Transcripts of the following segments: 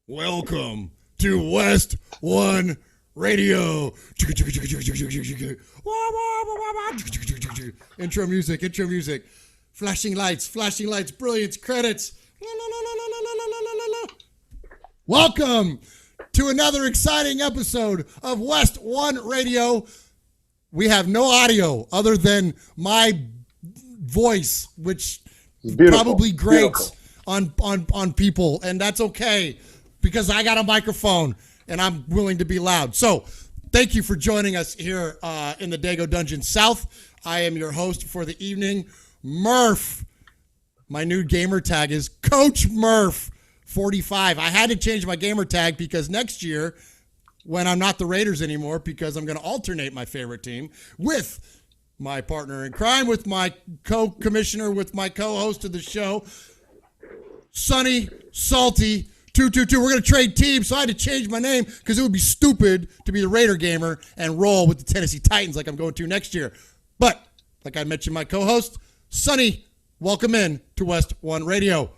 Welcome to WestOne Radio. Intro music. Flashing lights, brilliance, credits. Welcome to another exciting episode of WestOne Radio. We have no audio other than my voice, which probably grates on people, and that's okay because I got a microphone and I'm willing to be loud. So thank you for joining us here in the Dago Dungeon South. I am your host for the evening, Murph. My new gamer tag is Coach Murph 45. I had to change my gamer tag because next year, when I'm not the Raiders anymore, because I'm going to alternate my favorite team with my partner in crime, with my co-commissioner, with my co-host of the show, Sunny Salty 222. We're going to trade teams, so I had to change my name because it would be stupid to be the Raider gamer and roll with the Tennessee Titans like I'm going to next year. But, like I mentioned, my co-host, Sunny, welcome in to WestOne Radio.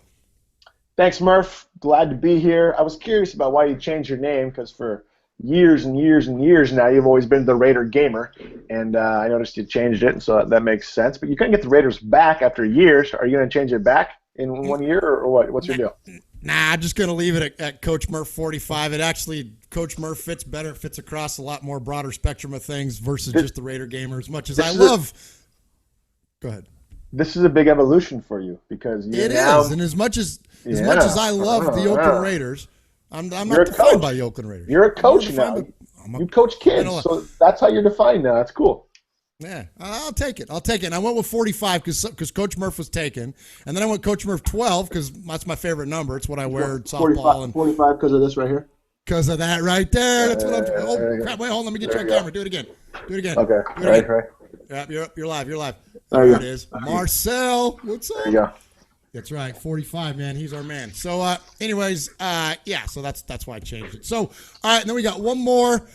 Thanks, Murph. Glad to be here. I was curious about why you changed your name because for years and years and years now, you've always been the Raider gamer, and I noticed you changed it, and so that makes sense. But you couldn't get the Raiders back after years. Are you going to change it back in 1 year, or what? What's your deal? Nah, I'm just going to leave it at Coach Murph 45. It actually, Coach Murph fits better, fits across a lot more broader spectrum of things versus just the Raider gamer. As much as I love, go ahead. This is a big evolution for you because it is, and as much as I love the Oakland Raiders, I'm not defined by the Oakland Raiders. You're a coach now. You coach kids, so that's how you're defined now. That's cool. Yeah, I'll take it. And I went with 45 because Coach Murph was taken, and then I went Coach Murph 12 because that's my favorite number. It's what I wear at softball. 45 because of this right here? Because of that right there. That's what I'm – oh, crap. Wait, hold on. Let me get you on camera. Do it again. Okay. Right. Yep, you're live. There it is. Marcel, what's up? There you go. That's right, 45, man. He's our man. So, anyways, so that's why I changed it. So, all right, and then we got one more.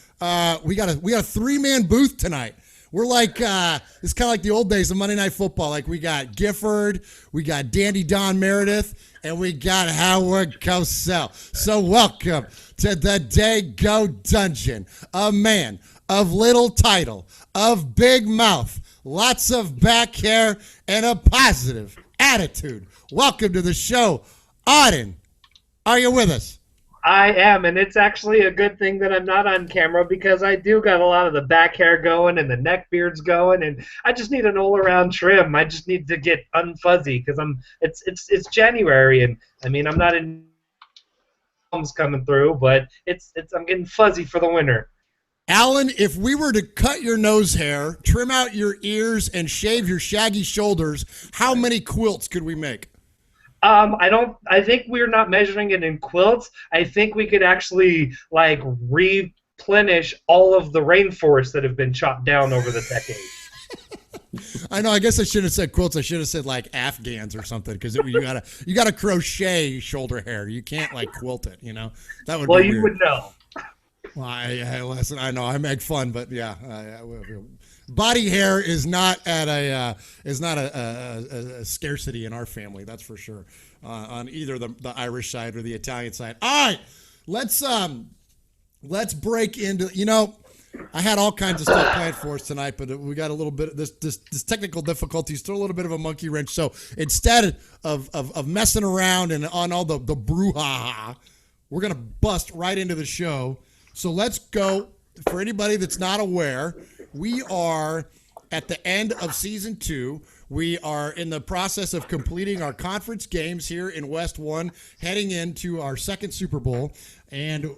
We got a three-man booth tonight. We're like, it's kind of like the old days of Monday Night Football. Like, we got Gifford, we got Dandy Don Meredith, and we got Howard Cosell. So, welcome to the Dago Dungeon, a man of little title, of big mouth, lots of back hair, and a positive attitude. Welcome to the show. Auden, are you with us? I am, and it's actually a good thing that I'm not on camera because I do got a lot of the back hair going and the neck beards going, and I just need an all-around trim. I just need to get unfuzzy because it's January, and I mean I'm not in coming through, but I'm getting fuzzy for the winter. Alan, if we were to cut your nose hair, trim out your ears, and shave your shaggy shoulders, how many quilts could we make? I think we're not measuring it in quilts. I think we could actually replenish all of the rainforests that have been chopped down over the decades. I know. I guess I shouldn't have said quilts. I should have said Afghans or something because you gotta crochet shoulder hair. You can't quilt it. You know that would. Well, be you weird. would know. Well, listen. I know I make fun, but yeah. Body hair is not a scarcity in our family. That's for sure. On either the Irish side or the Italian side. All right, let's break into. I had all kinds of stuff planned for us tonight, but we got a little bit of this technical difficulties, throw a little bit of a monkey wrench. So instead of messing around and on all the brouhaha, we're gonna bust right into the show. So let's go. For anybody that's not aware, we are at the end of season 2. We are in the process of completing our conference games here in WestOne, heading into our second Super Bowl. And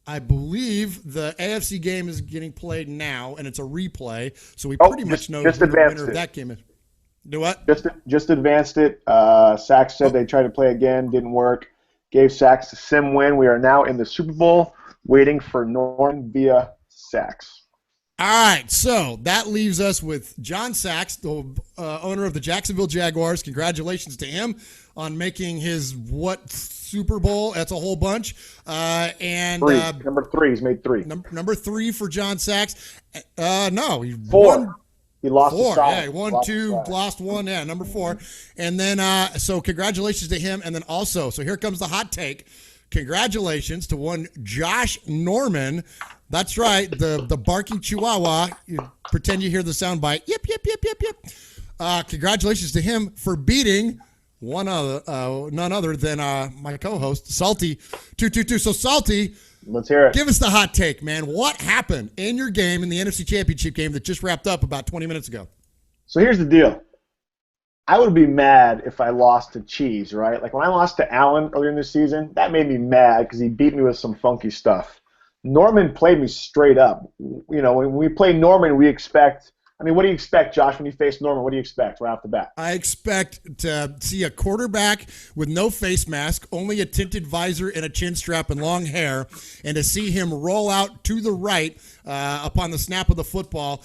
I believe the AFC game is getting played now, and it's a replay. So we pretty much know who the winner of that game is. Do what? Just advanced it. Sachs said they tried to play again, didn't work. Gave Sachs a sim win. We are now in the Super Bowl, waiting for Norman via Sachs. All right, so that leaves us with John Sachs, the owner of the Jacksonville Jaguars. Congratulations to him on making his Super Bowl? That's a whole bunch. Number 3. He's made 3. Number 3 for John Sachs. No, he 4. won. He lost 4. The Yeah, he won 2, lost 1. Yeah, number 4. And then, so congratulations to him. And then also, so here comes the hot take. congratulations to one Josh Norman. That's right, the barking chihuahua. You pretend you hear the sound bite. Yip, yip, yip, yip, yip. Congratulations to him for beating none other than my co-host, Salty222. So, Salty, let's hear it. Give us the hot take, man. What happened in your game, in the NFC Championship game that just wrapped up about 20 minutes ago? So here's the deal. I would be mad if I lost to Cheese, right? Like when I lost to Allen earlier in the season, that made me mad because he beat me with some funky stuff. Norman played me straight up. You know, when we play Norman, we expect – I mean, what do you expect, Josh, when you face Norman? What do you expect right off the bat? I expect to see a quarterback with no face mask, only a tinted visor and a chin strap and long hair, and to see him roll out to the right upon the snap of the football,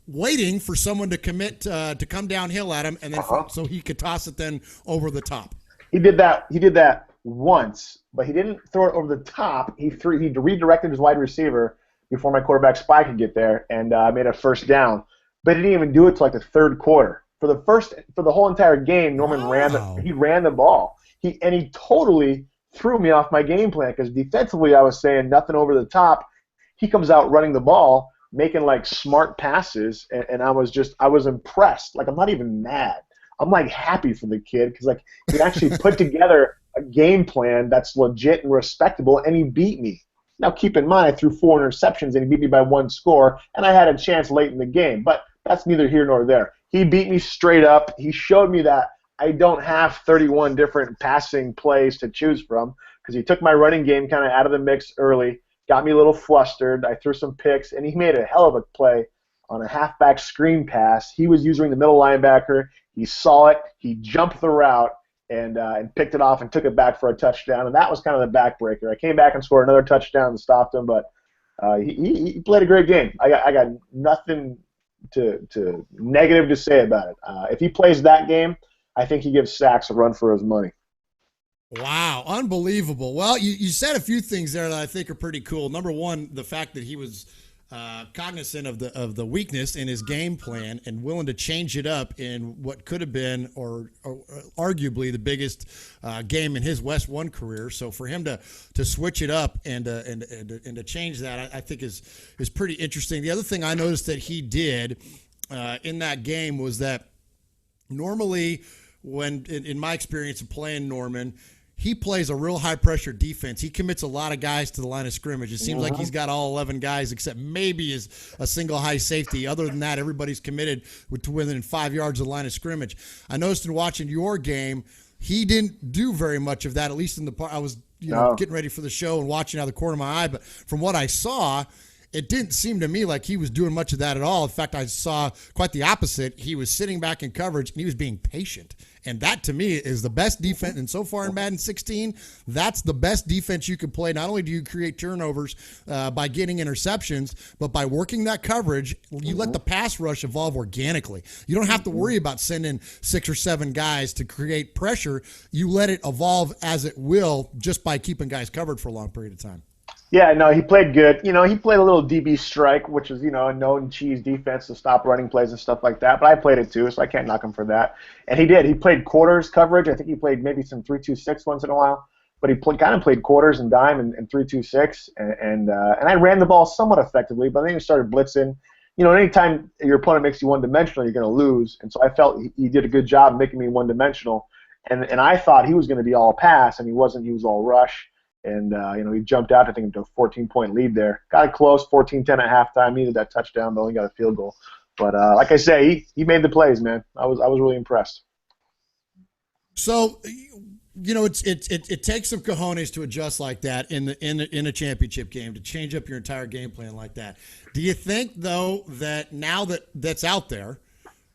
waiting for someone to commit to come downhill at him, and then so he could toss it then over the top. He did that once, but he didn't throw it over the top. He redirected his wide receiver before my quarterback spy could get there, and made a first down. But he didn't even do it till like the third quarter. For the whole entire game, Norman ran the ball. He totally threw me off my game plan because defensively I was saying nothing over the top. He comes out running the ball, making like smart passes, and I was impressed. Like I'm not even mad. I'm like happy for the kid because like he actually put together a game plan that's legit and respectable, and he beat me. Now keep in mind I threw 4 interceptions and he beat me by 1 score, and I had a chance late in the game, but that's neither here nor there. He beat me straight up. He showed me that I don't have 31 different passing plays to choose from because he took my running game kind of out of the mix early, got me a little flustered. I threw some picks, and he made a hell of a play on a halfback screen pass. He was using the middle linebacker. He saw it. He jumped the route and picked it off and took it back for a touchdown, and that was kind of the backbreaker. I came back and scored another touchdown and stopped him, but he played a great game. I got nothing to negative to say about it. If he plays that game, I think he gives Sachs a run for his money. Wow, unbelievable. Well, you said a few things there that I think are pretty cool. Number one, the fact that he was cognizant of the weakness in his game plan and willing to change it up in what could have been or arguably the biggest game in his WestOne career. So for him to switch it up and to change that, I think is pretty interesting. The other thing I noticed that he did in that game was that normally when in my experience of playing Norman, he plays a real high-pressure defense. He commits a lot of guys to the line of scrimmage. It seems like he's got all 11 guys except maybe a single high safety. Other than that, everybody's committed to within 5 yards of the line of scrimmage. I noticed in watching your game, he didn't do very much of that, at least in the part. I was getting ready for the show and watching out of the corner of my eye. But from what I saw, it didn't seem to me like he was doing much of that at all. In fact, I saw quite the opposite. He was sitting back in coverage, and he was being patient. And that, to me, is the best defense. And so far in Madden 16, that's the best defense you can play. Not only do you create turnovers by getting interceptions, but by working that coverage, you let the pass rush evolve organically. You don't have to worry about sending 6 or 7 guys to create pressure. You let it evolve as it will just by keeping guys covered for a long period of time. Yeah, no, he played good. He played a little DB strike, which is, a known cheese defense to stop running plays and stuff like that. But I played it too, so I can't knock him for that. And he did. He played quarters coverage. I think he played maybe some 3-2-6 once in a while. But he kind of played quarters and dime and 3-2-6. And I ran the ball somewhat effectively, but then he started blitzing. Anytime your opponent makes you one-dimensional, you're going to lose. And so I felt he did a good job making me one-dimensional. And I thought he was going to be all pass, and he wasn't. He was all rush. And, he jumped out, I think, into a 14-point lead there. Got it close, 14-10 at halftime. Needed that touchdown, but only got a field goal. But like I say, he made the plays, man. I was really impressed. So, it takes some cojones to adjust like that in a championship game, to change up your entire game plan like that. Do you think, though, that now that that's out there,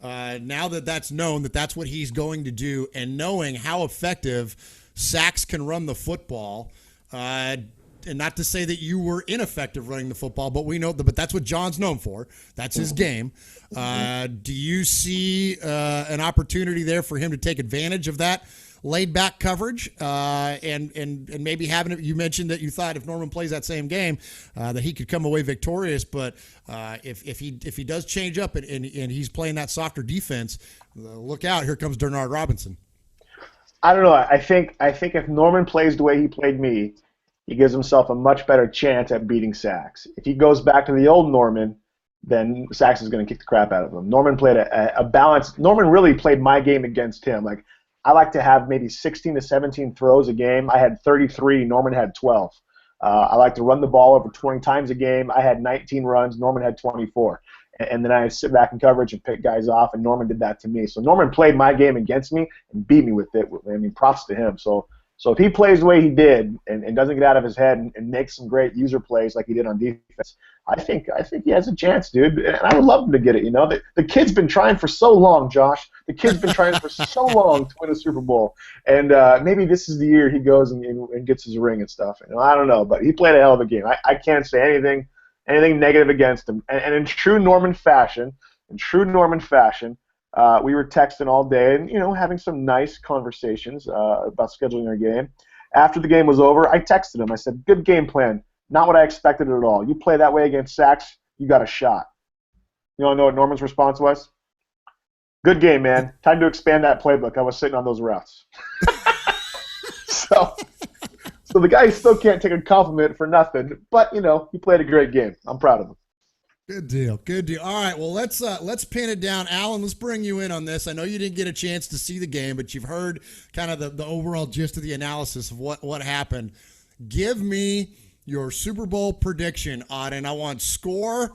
now that that's known, that that's what he's going to do, and knowing how effective Sachs can run the football, and not to say that you were ineffective running the football, but we know but that's what John's known for. That's his game. Do you see an opportunity there for him to take advantage of that laid-back coverage and maybe having it? You mentioned that you thought if Norman plays that same game that he could come away victorious, but if he does change up and he's playing that softer defense, look out, here comes Denard Robinson. I don't know. I think if Norman plays the way he played me, he gives himself a much better chance at beating Sachs. If he goes back to the old Norman, then Sachs is going to kick the crap out of him. Norman played a balanced. Norman really played my game against him. Like, I like to have maybe 16 to 17 throws a game. I had 33. Norman had 12. I like to run the ball over 20 times a game. I had 19 runs. Norman had 24. And then I sit back in coverage and pick guys off, and Norman did that to me. So Norman played my game against me and beat me with it. I mean, props to him. So if he plays the way he did and doesn't get out of his head and makes some great user plays like he did on defense, I think he has a chance, dude. And I would love him to get it. You know, the kid's been trying for so long, Josh. The kid's been trying for so long to win a Super Bowl, and maybe this is the year he goes and gets his ring and stuff. You know, I don't know, but he played a hell of a game. I can't say anything negative against him. And in true Norman fashion, we were texting all day and, you know, having some nice conversations about scheduling our game. After the game was over, I texted him. I said, "Good game plan. Not what I expected at all. You play that way against Sachs, you got a shot." You want to know what Norman's response was? "Good game, man. Time to expand that playbook. I was sitting on those routes." So the guy still can't take a compliment for nothing, but, you know, he played a great game. I'm proud of him. Good deal. Good deal. All right, well, let's pin it down. Alan, let's bring you in on this. I know you didn't get a chance to see the game, but you've heard kind of the overall gist of the analysis of what happened. Give me your Super Bowl prediction on, and I want score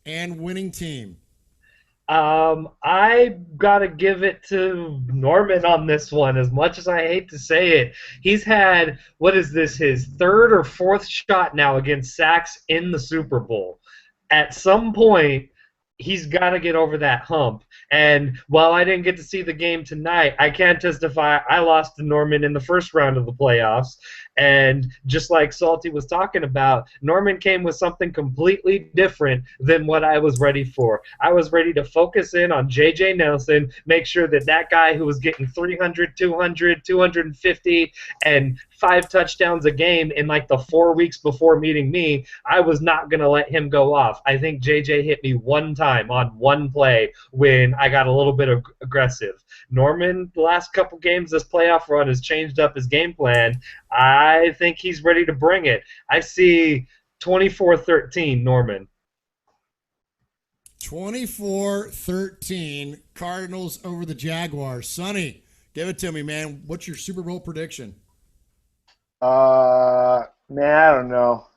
and winning team. I gotta give it to Norman on this one. As much as I hate to say it, he's had, what is this, his third or fourth shot now against Sachs in the Super Bowl. At some point, he's got to get over that hump. And while I didn't get to see the game tonight, I can testify I lost to Norman in the first round of the playoffs. And just like Salty was talking about, Norman came with something completely different than what I was ready for. I was ready to focus in on J.J. Nelson, make sure that guy who was getting 300, 200, 250, and 5 touchdowns a game in like the 4 weeks before meeting me, I was not going to let him go off. I think J.J. hit me one time on one play when I got a little bit aggressive. Norman, the last couple games this playoff run has changed up his game plan. I think he's ready to bring it. I see 24-13 Norman. 24-13 Cardinals over the Jaguars. Sonny, give it to me, man. What's your Super Bowl prediction? Man, I don't know.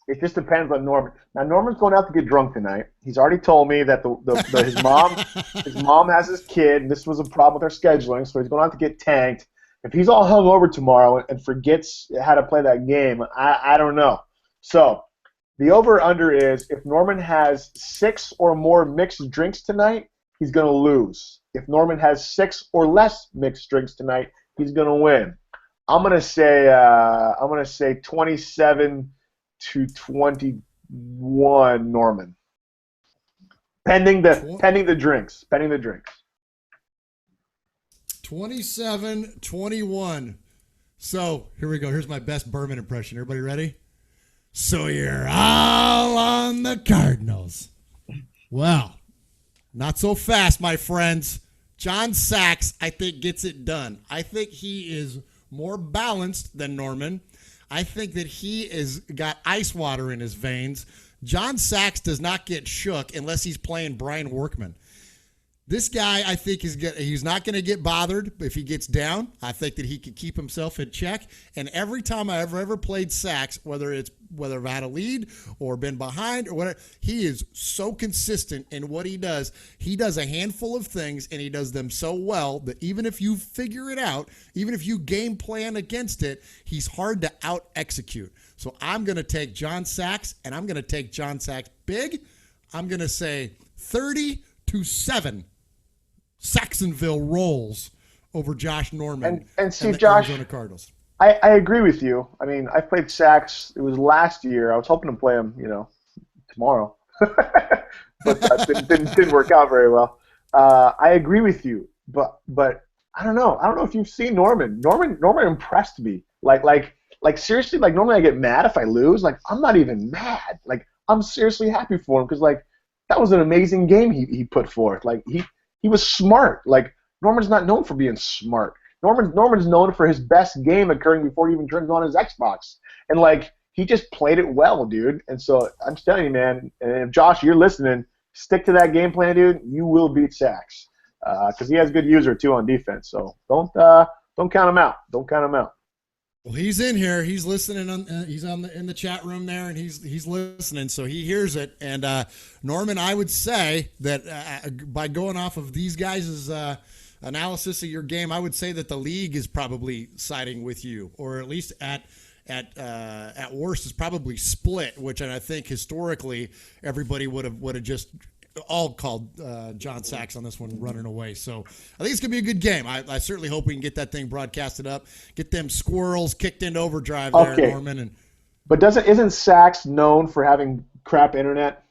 It just depends on Norman. Now, Norman's going out to get drunk tonight. He's already told me that his mom has his kid, and this was a problem with their scheduling, so he's going out to get tanked. If he's all hungover tomorrow and forgets how to play that game, I don't know. So the over-under is if Norman has 6 or more mixed drinks tonight, he's going to lose. If Norman has 6 or less mixed drinks tonight, he's going to win. I'm going to say 27-21 Norman. Pending the drinks. 27-21. So, here we go. Here's my best Berman impression. Everybody ready? So you're all on the Cardinals. Well, not so fast, my friends. John Sachs, I think, gets it done. I think he is more balanced than Norman. I think that he is got ice water in his veins. John Sachs does not get shook unless he's playing Brian Workman. This guy, I think, he's not going to get bothered if he gets down. I think that he can keep himself in check. And every time I ever played Sachs, whether I've had a lead or been behind or whatever, he is so consistent in what he does. He does a handful of things, and he does them so well that even if you figure it out, even if you game plan against it, he's hard to out-execute. So I'm going to take John Sachs, and I'm going to take John Sachs big. I'm going to say 30-7. Saxonville rolls over Josh Norman and see, the Josh, Arizona Cardinals. I agree with you. I mean, I played Sachs. It was last year. I was hoping to play him, tomorrow, but that didn't work out very well. I agree with you, but I don't know. I don't know if you've seen Norman. Norman impressed me. Like seriously, like normally I get mad if I lose. Like I'm not even mad. Like I'm seriously happy for him because like that was an amazing game he put forth. Like he was smart. Like Norman's not known for being smart. Norman's known for his best game occurring before he even turns on his Xbox, and like he just played it well, dude. And so I'm just telling you, man. And if Josh, you're listening, stick to that game plan, dude. You will beat Sachs because he has good user too on defense. So don't count him out. Don't count him out. Well, he's in here. He's listening. He's in the chat room there, and he's listening, so he hears it. And Norman, I would say that by going off of these guys' analysis of your game, I would say that the league is probably siding with you, or at least at worst is probably split. Which I think historically everybody would have just all called John Sachs on this one running away. So I think it's going to be a good game. I certainly hope we can get that thing broadcasted up, get them squirrels kicked into overdrive there, Norman. But isn't Sachs known for having crap internet?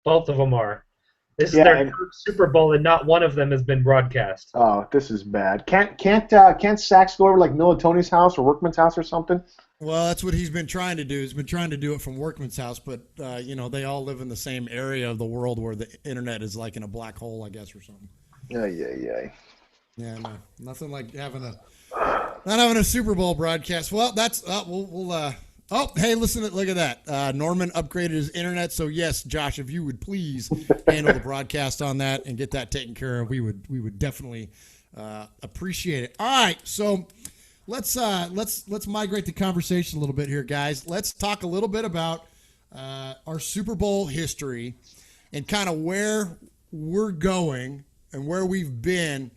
Both of them are. This is their first Super Bowl, and not one of them has been broadcast. Oh, this is bad. Can't Sachs go over like Militoni's house or Workman's house or something? Well, that's what he's been trying to do. He's been trying to do it from Workman's house, but they all live in the same area of the world where the internet is like in a black hole, I guess, or something. Yeah. Yeah, no, nothing like not having a Super Bowl broadcast. Well, that's we'll. Oh, hey, listen, look at that. Norman upgraded his internet, so yes, Josh, if you would please handle the broadcast on that and get that taken care of, we would definitely appreciate it. All right, so. Let's migrate the conversation a little bit here, guys. Let's talk a little bit about our Super Bowl history and kind of where we're going and where we've been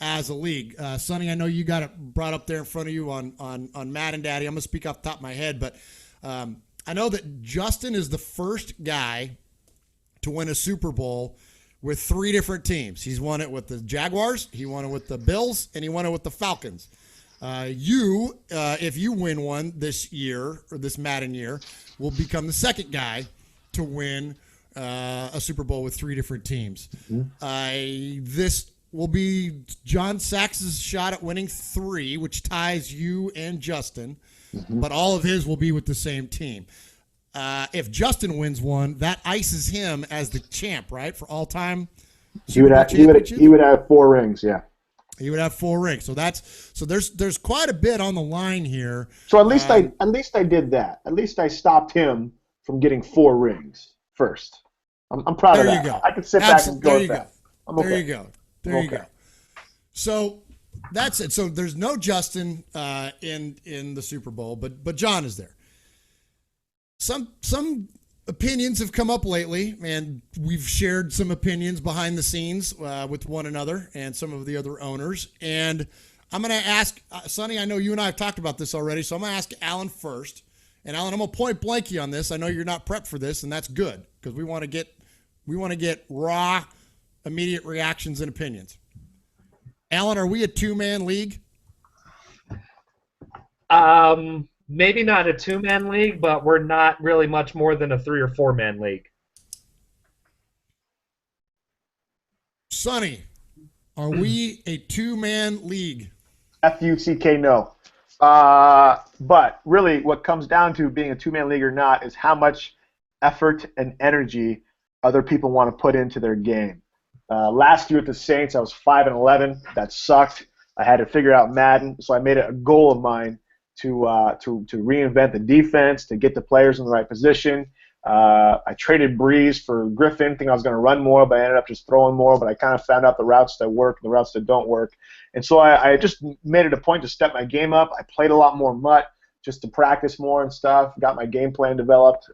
as a league. Sonny, I know you got it brought up there in front of you on Madden Daddy. I'm going to speak off the top of my head, but I know that Justin is the first guy to win a Super Bowl with 3 different teams. He's won it with the Jaguars, he won it with the Bills, and he won it with the Falcons. If you win one this year or this Madden year, will become the second guy to win a Super Bowl with 3 different teams. Mm-hmm. This will be John Sachs' shot at winning 3, which ties you and Justin, but all of his will be with the same team. If Justin wins one, that ices him as the champ, right, for all time. He would have 4 rings, yeah. He would have 4 rings. So there's quite a bit on the line here. So at least I did that. At least I stopped him from getting 4 rings first. I'm proud of that. There you go. I can sit back and go with that. There you go. So that's it. So there's no Justin in the Super Bowl, but John is there. Some opinions have come up lately, and we've shared some opinions behind the scenes with one another and some of the other owners. And I'm going to ask, Sonny, I know you and I have talked about this already, so I'm going to ask Alan first. And Alan, I'm going to point blank you on this. I know you're not prepped for this, and that's good because we want to get raw, immediate reactions and opinions. Alan, are we a 2-man league? Maybe not a 2-man league, but we're not really much more than a 3 or 4-man league. Sonny, are we a 2-man league? FUCK, no. But really what comes down to being a 2-man league or not is how much effort and energy other people want to put into their game. Last year at the Saints, I was 5-11. That sucked. I had to figure out Madden, so I made it a goal of mine to reinvent the defense, to get the players in the right position. I traded Breeze for Griffin, thinking I was going to run more, but I ended up just throwing more. But I kind of found out the routes that work and the routes that don't work. And so I just made it a point to step my game up. I played a lot more mutt just to practice more and stuff, got my game plan developed.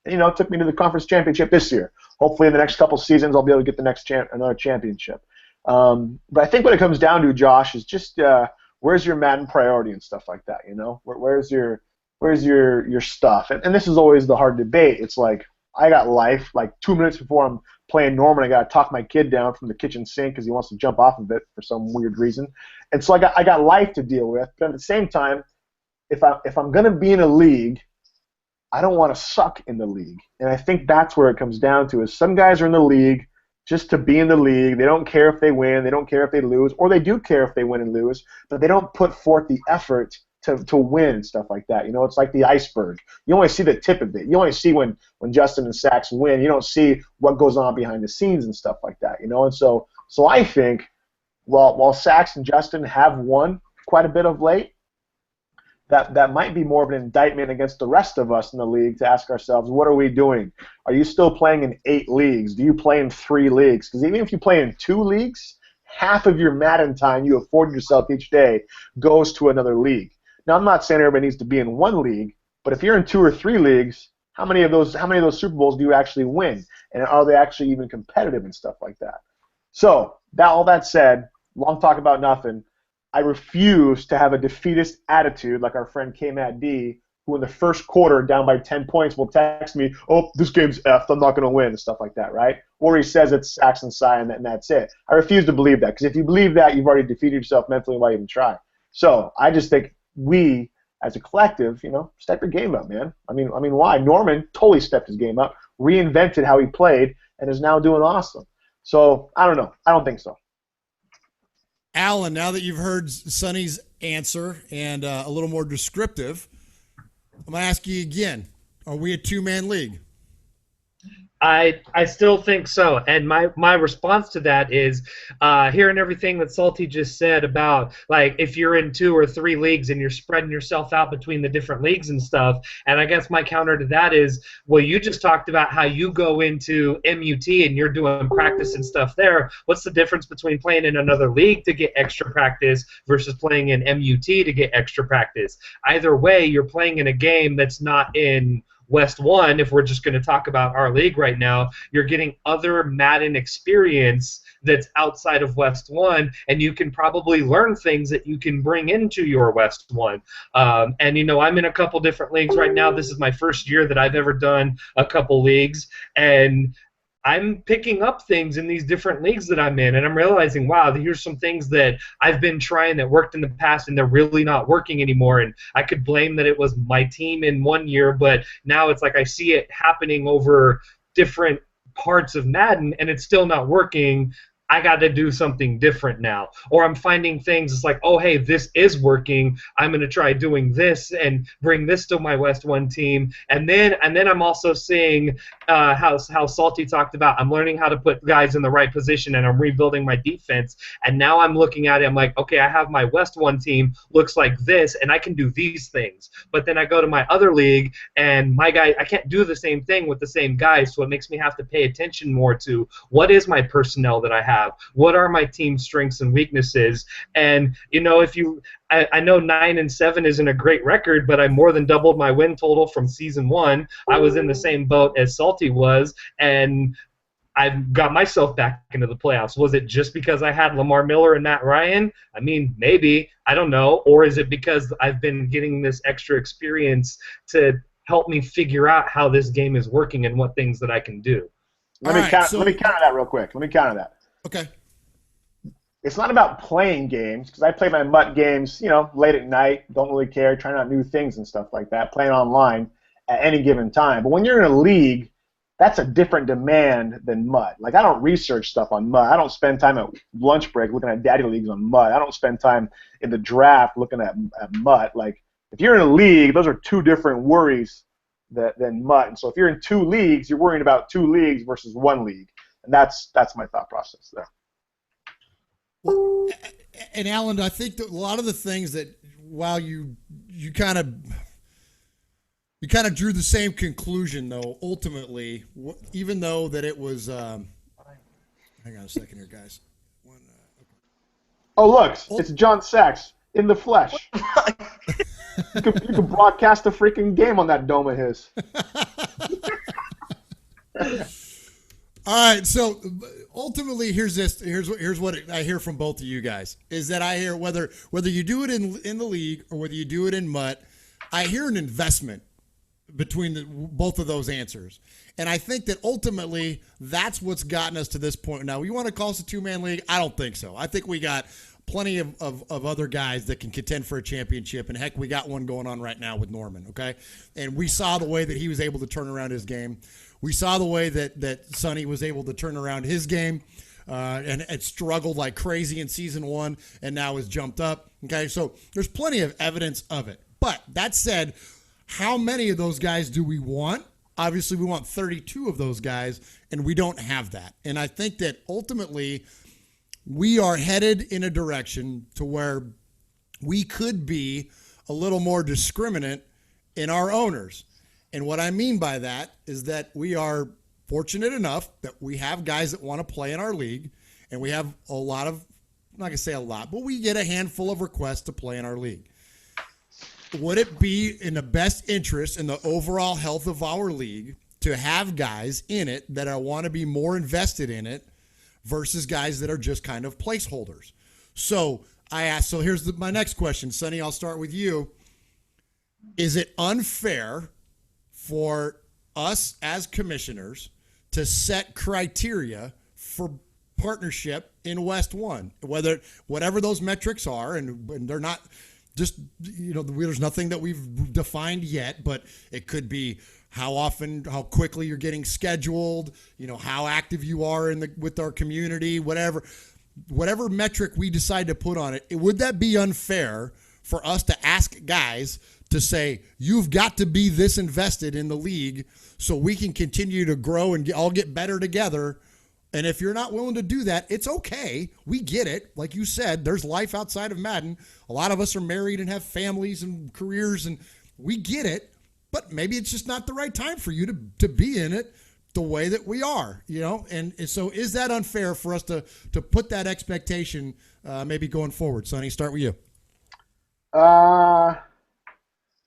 It took me to the conference championship this year. Hopefully in the next couple seasons I'll be able to get the next another championship. But I think what it comes down to, Josh, is just where's your Madden priority and stuff like that, Where's your stuff? And this is always the hard debate. It's like I got life. Like 2 minutes before I'm playing Norman, I got to talk my kid down from the kitchen sink because he wants to jump off of it for some weird reason. And so I got life to deal with. But at the same time, if I'm going to be in a league, I don't want to suck in the league. And I think that's where it comes down to is some guys are in the league just to be in the league. They don't care if they win. They don't care if they lose. Or they do care if they win and lose, but they don't put forth the effort to win and stuff like that. It's like the iceberg. You only see the tip of it. You only see when Justin and Sachs win. You don't see what goes on behind the scenes and stuff like that. And so I think while Sax and Justin have won quite a bit of late, that might be more of an indictment against the rest of us in the league to ask ourselves, what are we doing? Are you still playing in 8 leagues? Do you play in 3 leagues? Because even if you play in 2 leagues, half of your Madden time you afford yourself each day goes to another league. Now, I'm not saying everybody needs to be in 1 league, but if you're in 2 or 3 leagues, how many of those Super Bowls do you actually win? And are they actually even competitive and stuff like that? So, all that said, long talk about nothing. I refuse to have a defeatist attitude like our friend K-Matt D, who in the first quarter, down by 10 points, will text me, oh, this game's effed, I'm not going to win, and stuff like that, right? Or he says it's Sax and Cy, and that's it. I refuse to believe that, because if you believe that, you've already defeated yourself mentally. Why even try? So I just think we, as a collective, step your game up, man. I mean, why? Norman totally stepped his game up, reinvented how he played, and is now doing awesome. So I don't know. I don't think so. Alan, now that you've heard Sonny's answer and a little more descriptive, I'm going to ask you again. Are we a 2-man league? I still think so, and my response to that is hearing everything that Salty just said about, like, if you're in 2 or 3 leagues and you're spreading yourself out between the different leagues and stuff, and I guess my counter to that is, well, you just talked about how you go into MUT and you're doing practice and stuff there. What's the difference between playing in another league to get extra practice versus playing in MUT to get extra practice? Either way, you're playing in a game that's not in WestOne. If we're just going to talk about our league right now, you're getting other Madden experience that's outside of WestOne, and you can probably learn things that you can bring into your WestOne. And I'm in a couple different leagues right now. This is my first year that I've ever done a couple leagues, and I'm picking up things in these different leagues that I'm in, and I'm realizing, wow, here's some things that I've been trying that worked in the past, and they're really not working anymore. And I could blame that it was my team in one year, but now it's like I see it happening over different parts of Madden, and it's still not working. I got to do something different now. Or I'm finding things, it's like, oh, hey, this is working. I'm going to try doing this and bring this to my WestOne team. And then I'm also seeing how Salty talked about, I'm learning how to put guys in the right position, and I'm rebuilding my defense. And now I'm looking at it, I'm like, okay, I have my WestOne team, looks like this, and I can do these things. But then I go to my other league, and my guy, I can't do the same thing with the same guys, so it makes me have to pay attention more to what is my personnel that I have. What are my team's strengths and weaknesses? And I know 9-7 isn't a great record, but I more than doubled my win total from season 1. I was in the same boat as Salty was, and I've got myself back into the playoffs. Was it just because I had Lamar Miller and Matt Ryan? I mean, maybe. I don't know. Or is it because I've been getting this extra experience to help me figure out how this game is working and what things that I can do? Let me counter that real quick. Okay. It's not about playing games, because I play my MUT games, late at night, don't really care, trying out new things and stuff like that, playing online at any given time. But when you're in a league, that's a different demand than MUT. Like, I don't research stuff on MUT. I don't spend time at lunch break looking at daddy leagues on MUT. I don't spend time in the draft looking at MUT. Like, if you're in a league, those are 2 different worries than MUT. And so if you're in 2 leagues, you're worrying about 2 leagues versus 1 league. And that's my thought process there. Well, and Alan, I think that a lot of the things that, while you kind of drew the same conclusion, though, ultimately, even though that it was hang on a second here, guys. Oh, look, it's John Sachs in the flesh. You can broadcast a freaking game on that dome of his. All right, so ultimately, here's what I hear from both of you guys, is that I hear whether you do it in the league or whether you do it in MUT, I hear an investment between both of those answers. And I think that ultimately that's what's gotten us to this point. Now, you want to call us a 2-man league? I don't think so. I think we got plenty of other guys that can contend for a championship. And heck, we got one going on right now with Norman, okay? And we saw the way that he was able to turn around his game. We saw the way that Sonny was able to turn around his game and it struggled like crazy in season 1 and now has jumped up. Okay, so there's plenty of evidence of it. But that said, how many of those guys do we want? Obviously, we want 32 of those guys, and we don't have that. And I think that ultimately we are headed in a direction to where we could be a little more discriminate in our owners. And what I mean by that is that we are fortunate enough that we have guys that want to play in our league, and we have a lot of, I'm not going to say a lot, but we get a handful of requests to play in our league. Would it be in the best interest in the overall health of our league to have guys in it that want to be more invested in it versus guys that are just kind of placeholders? So I asked, so here's my next question. Sonny, I'll start with you. Is it unfair for us as commissioners to set criteria for partnership in WestOne, whatever those metrics are, and they're not just, there's nothing that we've defined yet, but it could be how often, how quickly you're getting scheduled, how active you are with our community, whatever metric we decide to put on it. Would that be unfair for us to ask guys to say, you've got to be this invested in the league so we can continue to grow and all get better together? And if you're not willing to do that, it's okay. We get it. Like you said, there's life outside of Madden. A lot of us are married and have families and careers, and we get it. But maybe it's just not the right time for you to be in it the way that we are, And so is that unfair for us to put that expectation maybe going forward? Sonny, start with you. I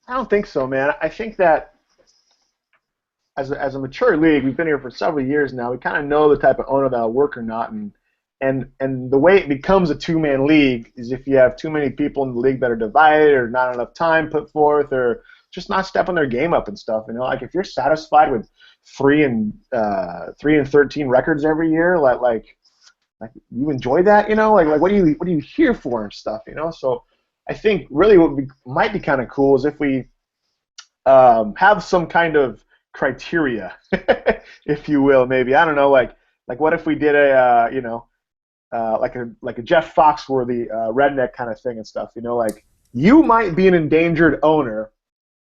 don't think so, man. I think that as a mature league, we've been here for several years now. We kind of know the type of owner that'll work or not, and the way it becomes a two-man league is if you have too many people in the league that are divided, or not enough time put forth, or just not stepping their game up and stuff. Like if you're satisfied with 3 and 13 records every year, like you enjoy that, like what are you here for and stuff, So I think really what might be kind of cool is if we have some kind of criteria, if you will, maybe. I don't know, like what if we did a like a Jeff Foxworthy redneck kind of thing and stuff, like you might be an endangered owner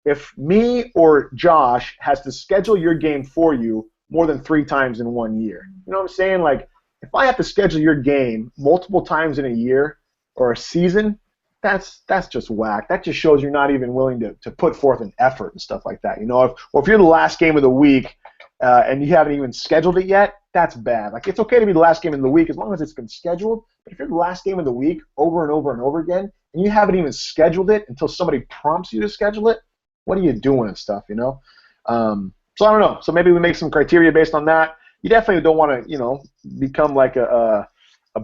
if me or Josh has to schedule your game for you more than 3 times in 1 year. You know what I'm saying? Like if I have to schedule your game multiple times in a year or a season, that's just whack. That just shows you're not even willing to put forth an effort and stuff like that. If you're the last game of the week and you haven't even scheduled it yet, that's bad. Like it's okay to be the last game of the week as long as it's been scheduled. But if you're the last game of the week over and over and over again, and you haven't even scheduled it until somebody prompts you to schedule it, what are you doing and stuff? So I don't know. So maybe we make some criteria based on that. You definitely don't want to, become like a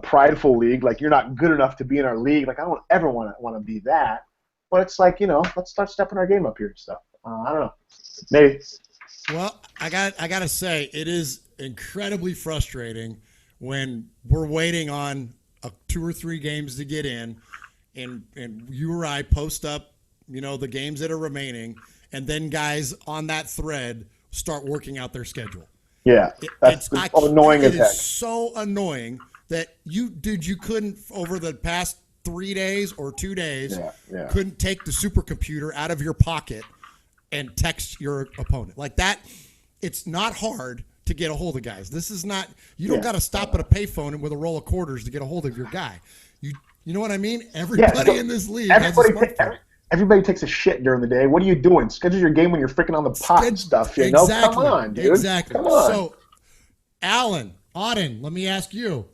prideful league, like you're not good enough to be in our league. Like I don't ever want to be that. But it's like, let's start stepping our game up here and stuff. I don't know. Maybe. Well, I got to say, it is incredibly frustrating when we're waiting on 2 or 3 games to get in, and you or I post up, the games that are remaining, and then guys on that thread start working out their schedule. Yeah, that's annoying as heck. It is so annoying that you couldn't, over the past 3 days or 2 days, couldn't take the supercomputer out of your pocket and text your opponent. Like that, it's not hard to get a hold of guys. This is not, you don't got to stop at a payphone and with a roll of quarters to get a hold of your guy. You know what I mean? Everybody in this league has a smartphone. Everybody takes a shit during the day. What are you doing? Schedule your game when you're freaking on the pot and stuff, Exactly. Come on, dude. Exactly. Come on. So, Auden, let me ask you,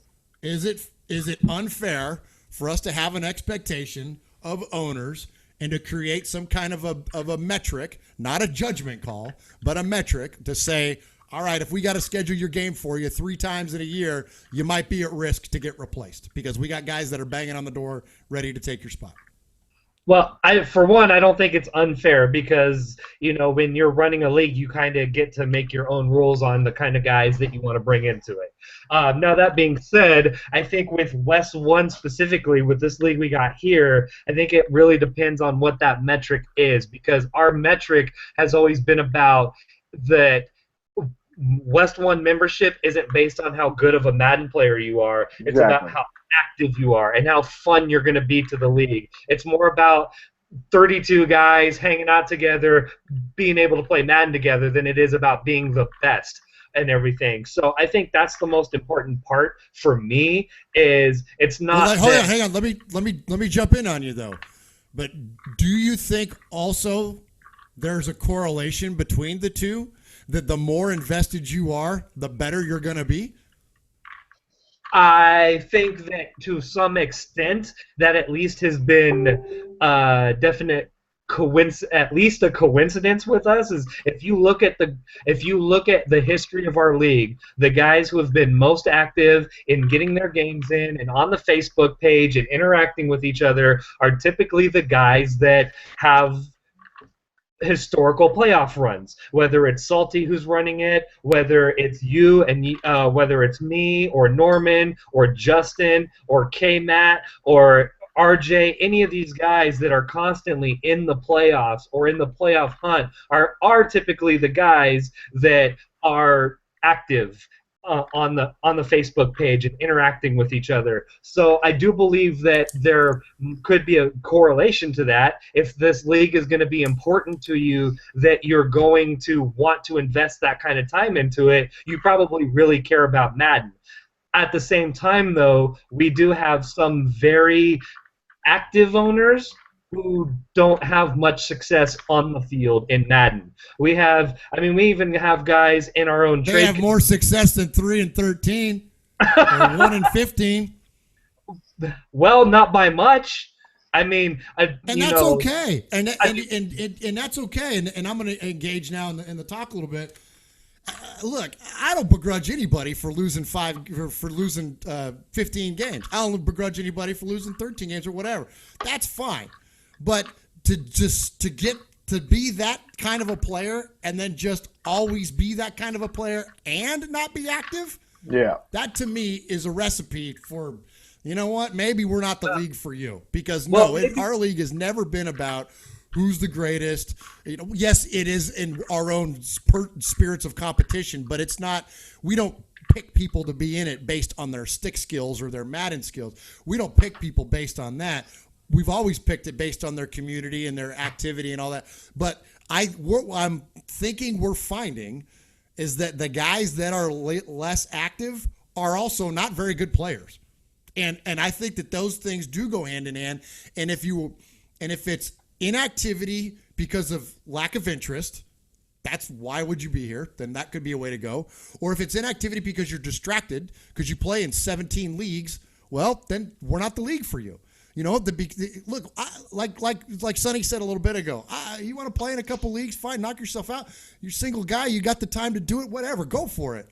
is it unfair for us to have an expectation of owners and to create some kind of a metric, not a judgment call, but a metric to say, all right, if we got to schedule your game for you 3 times in a year, you might be at risk to get replaced because we got guys that are banging on the door ready to take your spot? Well, for one, I don't think it's unfair because, when you're running a league, you kind of get to make your own rules on the kind of guys that you want to bring into it. Now, that being said, I think with WestOne specifically, with this league we got here, I think it really depends on what that metric is because our metric has always been about that WestOne membership isn't based on how good of a Madden player you are. It's about how active you are and how fun you're going to be to the league. It's more about 32 guys hanging out together, being able to play Madden together than it is about being the best. and everything. So I think that's the most important part for me. Is it's not. Well, hold on, hang on. Let me jump in on you though. But do you think also there's a correlation between the two? That the more invested you are, the better you're going to be? I think that to some extent that at least has been definite at least a coincidence with us. Is if you look at the history of our league, the guys who have been most active in getting their games in and on the Facebook page and interacting with each other are typically the guys that have historical playoff runs. Whether it's Salty who's running it, whether it's you and whether it's me or Norman or Justin or K-Matt or RJ, any of these guys that are constantly in the playoffs or in the playoff hunt are typically the guys that are active on the Facebook page and interacting with each other. So I do believe that there could be a correlation to that. If this league is going to be important to you, that you're going to want to invest that kind of time into it, you probably really care about Madden. At the same time, though, we do have some very active owners who don't have much success on the field in Madden. We even have guys in our own trade. They have more success than 3-13 or 1-15. Well, not by much. And that's okay. And that's okay. And I'm going to engage now in the talk a little bit. Look, I don't begrudge anybody for losing 15 games. I don't begrudge anybody for losing 13 games or whatever. That's fine. But to get to be that kind of a player and then just always be that kind of a player and not be active, that to me is a recipe for, you know what, maybe we're not the league for you. Because our league has never been about who's the greatest. Yes, it is in our own spirits of competition, but it's not. We don't pick people to be in it based on their stick skills or their Madden skills. We don't pick people based on that. We've always picked it based on their community and their activity and all that. But what I'm thinking we're finding is that the guys that are less active are also not very good players. And I think that those things do go hand in hand. And if it's inactivity because of lack of interest, that's why would you be here? Then that could be a way to go. Or if it's inactivity because you're distracted because you play in 17 leagues, well, then we're not the league for you. Look, like Sonny said a little bit ago, you want to play in a couple leagues? Fine, knock yourself out. You're a single guy. You got the time to do it. Whatever, go for it.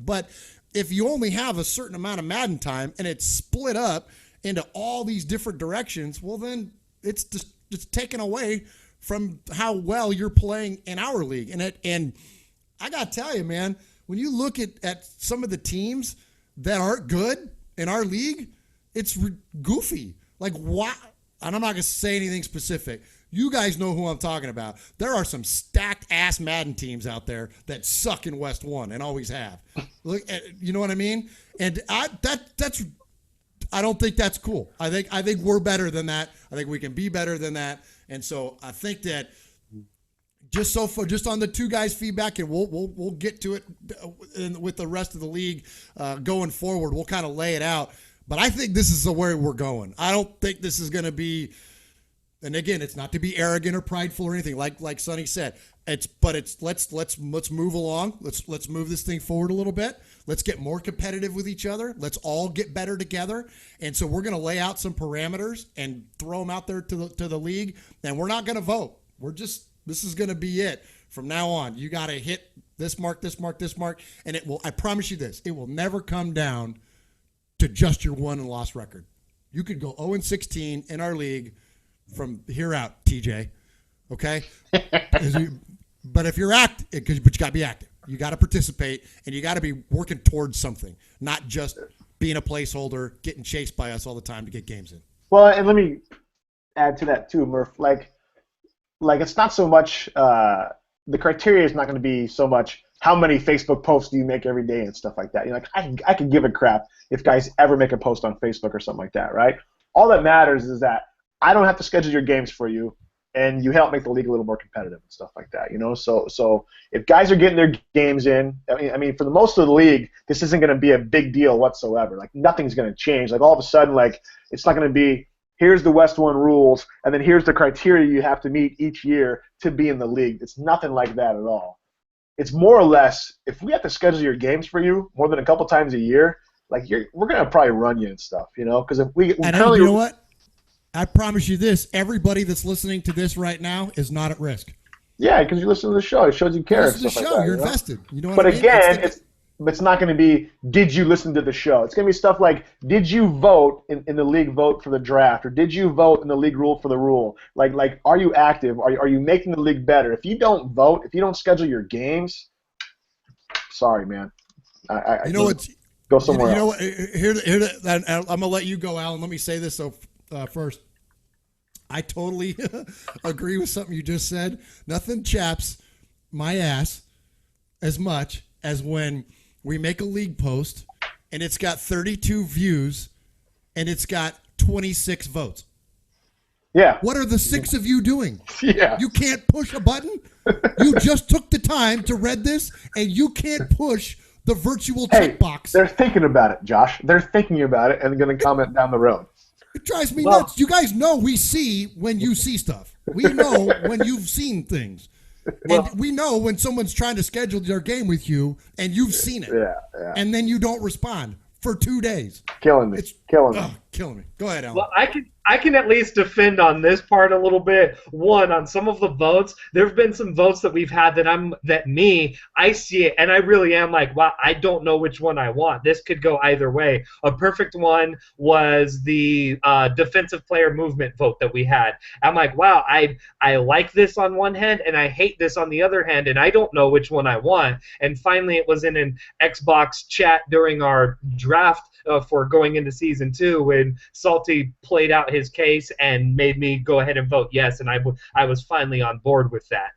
But if you only have a certain amount of Madden time and it's split up into all these different directions, well, then it's taken away from how well you're playing in our league. And I got to tell you, man, when you look at some of the teams that aren't good in our league, it's goofy. Like, why? And I'm not going to say anything specific. You guys know who I'm talking about. There are some stacked-ass Madden teams out there that suck in WestOne and always have. Look, you know what I mean? And I don't think that's cool. I think we're better than that. I think we can be better than that. And so I think that just on the two guys' feedback, and we'll get to it with the rest of the league going forward. We'll kind of lay it out. But I think this is the way we're going. I don't think this is going to be, and again, it's not to be arrogant or prideful or anything. Like Sonny said, let's move along. Let's move this thing forward a little bit. Let's get more competitive with each other. Let's all get better together. And so we're going to lay out some parameters and throw them out there to the league. And we're not going to vote. This is going to be it from now on. You got to hit this mark, this mark, this mark, and it will. I promise you this: it will never come down to just your won and loss record. You could go 0-16 in our league from here out, TJ. Okay? But if you're but you got to be active. You got to participate, and you got to be working towards something, not just being a placeholder, getting chased by us all the time to get games in. Well, and let me add to that too, Murph. Like it's not so much the criteria is not going to be so much how many Facebook posts do you make every day and stuff like that. I could give a crap if guys ever make a post on Facebook or something like that, right? All that matters is that I don't have to schedule your games for you. and you help make the league a little more competitive and stuff like that. So if guys are getting their games in, I mean, for the most of the league, this isn't going to be a big deal whatsoever. Like nothing's going to change. Like all of a sudden, like it's not going to be here's the WestOne rules, and then here's the criteria you have to meet each year to be in the league. It's nothing like that at all. It's more or less if we have to schedule your games for you more than a couple times a year, like we're going to probably run you and stuff, because if we and you know what? I promise you this: everybody that's listening to this right now is not at risk. Yeah, because you listen to the show. It shows you care. Listen to the show. Like you're invested. You know what but I mean? Again, it's not going to be, did you listen to the show? It's going to be stuff like, did you vote in the league vote for the draft? Or did you vote in the league rule for the rule? Like are you active? Are you making the league better? If you don't vote, if you don't schedule your games, sorry, man. You know what? Go somewhere else. You know what? Here, I'm going to let you go, Alan. Let me say this first. I totally agree with something you just said. Nothing chaps my ass as much as when we make a league post and it's got 32 views and it's got 26 votes. Yeah. What are the 6 of you doing? Yeah. You can't push a button? You just took the time to read this and you can't push the virtual checkbox. They're thinking about it, Josh. They're thinking about it and going to comment down the road. It drives me nuts. You guys know we see when you see stuff. We know when you've seen things. And we know when someone's trying to schedule their game with you and you've seen it. Yeah. And then you don't respond for 2 days. Killing me. Killing me. Go ahead, Alan. Well, I can at least defend on this part a little bit. One, on some of the votes, there have been some votes that we've had I see it, and I really am like, wow, I don't know which one I want. This could go either way. A perfect one was the defensive player movement vote that we had. I'm like, wow, I like this on one hand, and I hate this on the other hand, and I don't know which one I want. And finally, it was in an Xbox chat during our draft for going into Season 2 when Salty played out his case and made me go ahead and vote yes, and I was finally on board with that.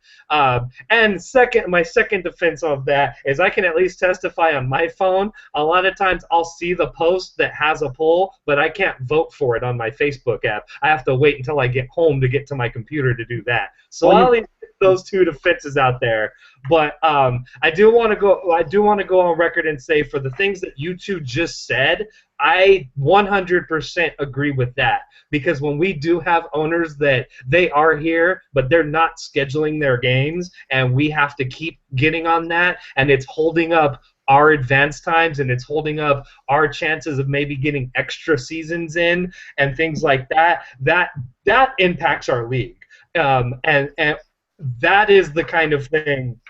And my second defense of that is I can at least testify on my phone. A lot of times I'll see the post that has a poll, but I can't vote for it on my Facebook app. I have to wait until I get home to get to my computer to do that. So I'll leave those 2 defenses out there. But I do want to go on record and say, for the things that you two just said, I 100% agree with that. Because when we do have owners that they are here, but they're not scheduling their games, and we have to keep getting on that, and it's holding up our advance times, and it's holding up our chances of maybe getting extra seasons in and things like that, that impacts our league. And that is the kind of thing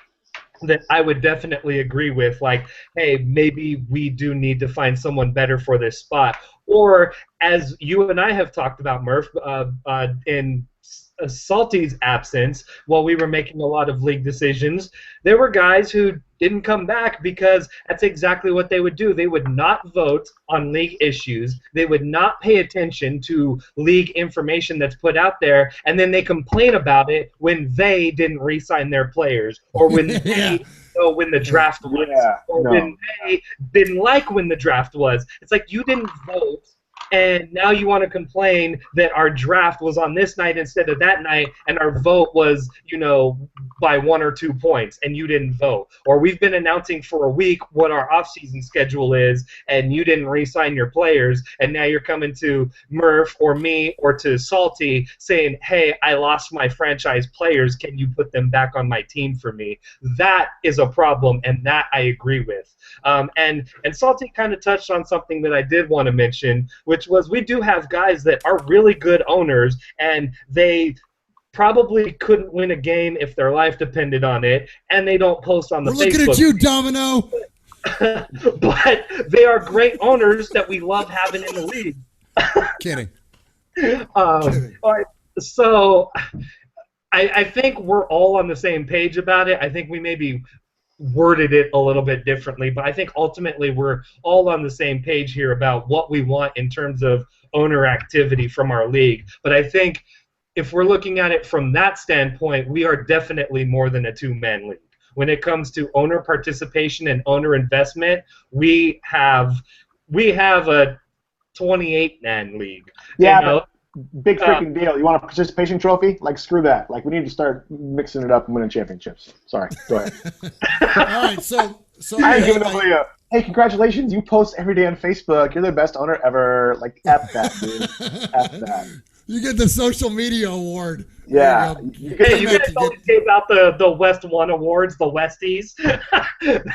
that I would definitely agree with. Like, hey, maybe we do need to find someone better for this spot. Or, as you and I have talked about, Murph, in Salty's absence, while we were making a lot of league decisions, there were guys who didn't come back because that's exactly what they would do. They would not vote on league issues. They would not pay attention to league information that's put out there, and then they complain about it when they didn't re-sign their players, or when they when the draft was, when they didn't like when the draft was. It's like, you didn't vote, and now you want to complain that our draft was on this night instead of that night, and our vote was, by 1 or 2 points, and you didn't vote. Or we've been announcing for a week what our off-season schedule is, and you didn't re-sign your players, and now you're coming to Murph or me or to Salty saying, hey, I lost my franchise players. Can you put them back on my team for me? That is a problem, and that I agree with. And Salty kind of touched on something that I did want to mention, which was we do have guys that are really good owners, and they probably couldn't win a game if their life depended on it, and they don't post on the Facebook. We're looking at you, Domino. But they are great owners that we love having in the league. Kidding. So I think we're all on the same page about it. I think we maybe worded it a little bit differently, but I think ultimately we're all on the same page here about what we want in terms of owner activity from our league. But I think if we're looking at it from that standpoint, we are definitely more than a 2-man league. When it comes to owner participation and owner investment, we have a 28-man league. Yeah, big freaking deal. You want a participation trophy? Like, screw that. Like, we need to start mixing it up and winning championships. Sorry, go ahead. All right, so I ain't giving nobody a, hey, congratulations, you post every day on Facebook. You're the best owner ever. Like, F that, dude. F that. You get the social media award. Yeah. You guys always gave out the WestOne awards, the Westies.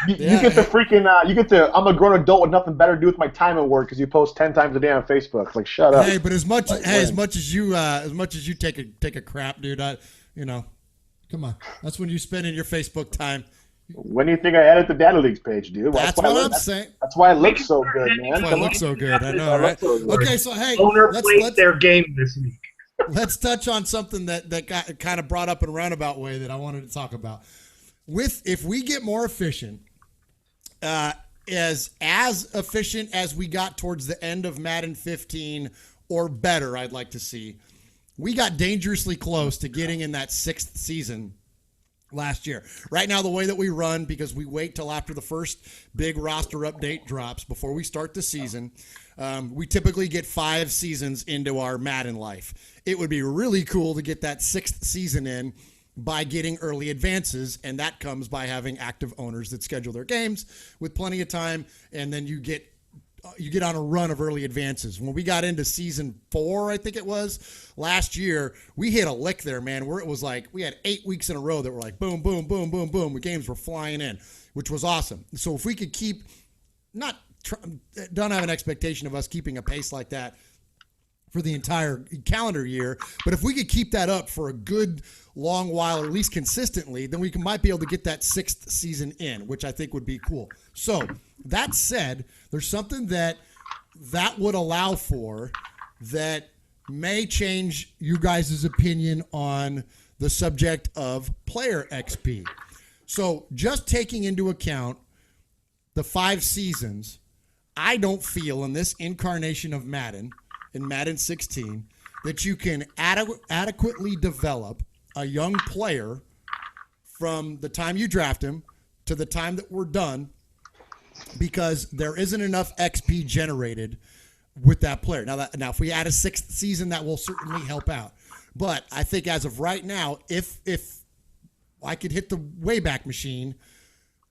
You get the freaking, you get the I'm a grown adult with nothing better to do with my time award because you post 10 times a day on Facebook. Like, shut up. Hey, but as much as you take a crap, dude, come on. That's when you spend in your Facebook time. When do you think I edit the Data Leagues page, dude? That's what I'm saying. That's why it looks so good, man. That's why it looks so good. I know, right? Okay, so hey, owner played their game this week. Let's touch on something that got kind of brought up in a roundabout way that I wanted to talk about. If we get more efficient, as efficient as we got towards the end of Madden 15 or better, I'd like to see. We got dangerously close to getting in that 6th season last year. Right now, the way that we run, because we wait till after the first big roster update drops before we start the season, we typically get 5 seasons into our Madden life. It would be really cool to get that 6th season in by getting early advances, and that comes by having active owners that schedule their games with plenty of time, and then you get on a run of early advances. When we got into season 4, I think it was, last year, we hit a lick there, man, where it was like we had 8 weeks in a row that were like boom, boom, boom, boom, boom. The games were flying in, which was awesome. So if we could keep, don't have an expectation of us keeping a pace like that for the entire calendar year, but if we could keep that up for a good long while, or at least consistently, then we might be able to get that 6th season in, which I think would be cool. So that said, there's something that would allow for that may change you guys' opinion on the subject of player XP. So just taking into account the 5 seasons, I don't feel in this incarnation of Madden, in Madden 16, that you can adequately develop a young player from the time you draft him to the time that we're done, because there isn't enough XP generated with that player. Now, if we add a 6th season, that will certainly help out. But I think as of right now, if I could hit the Wayback Machine,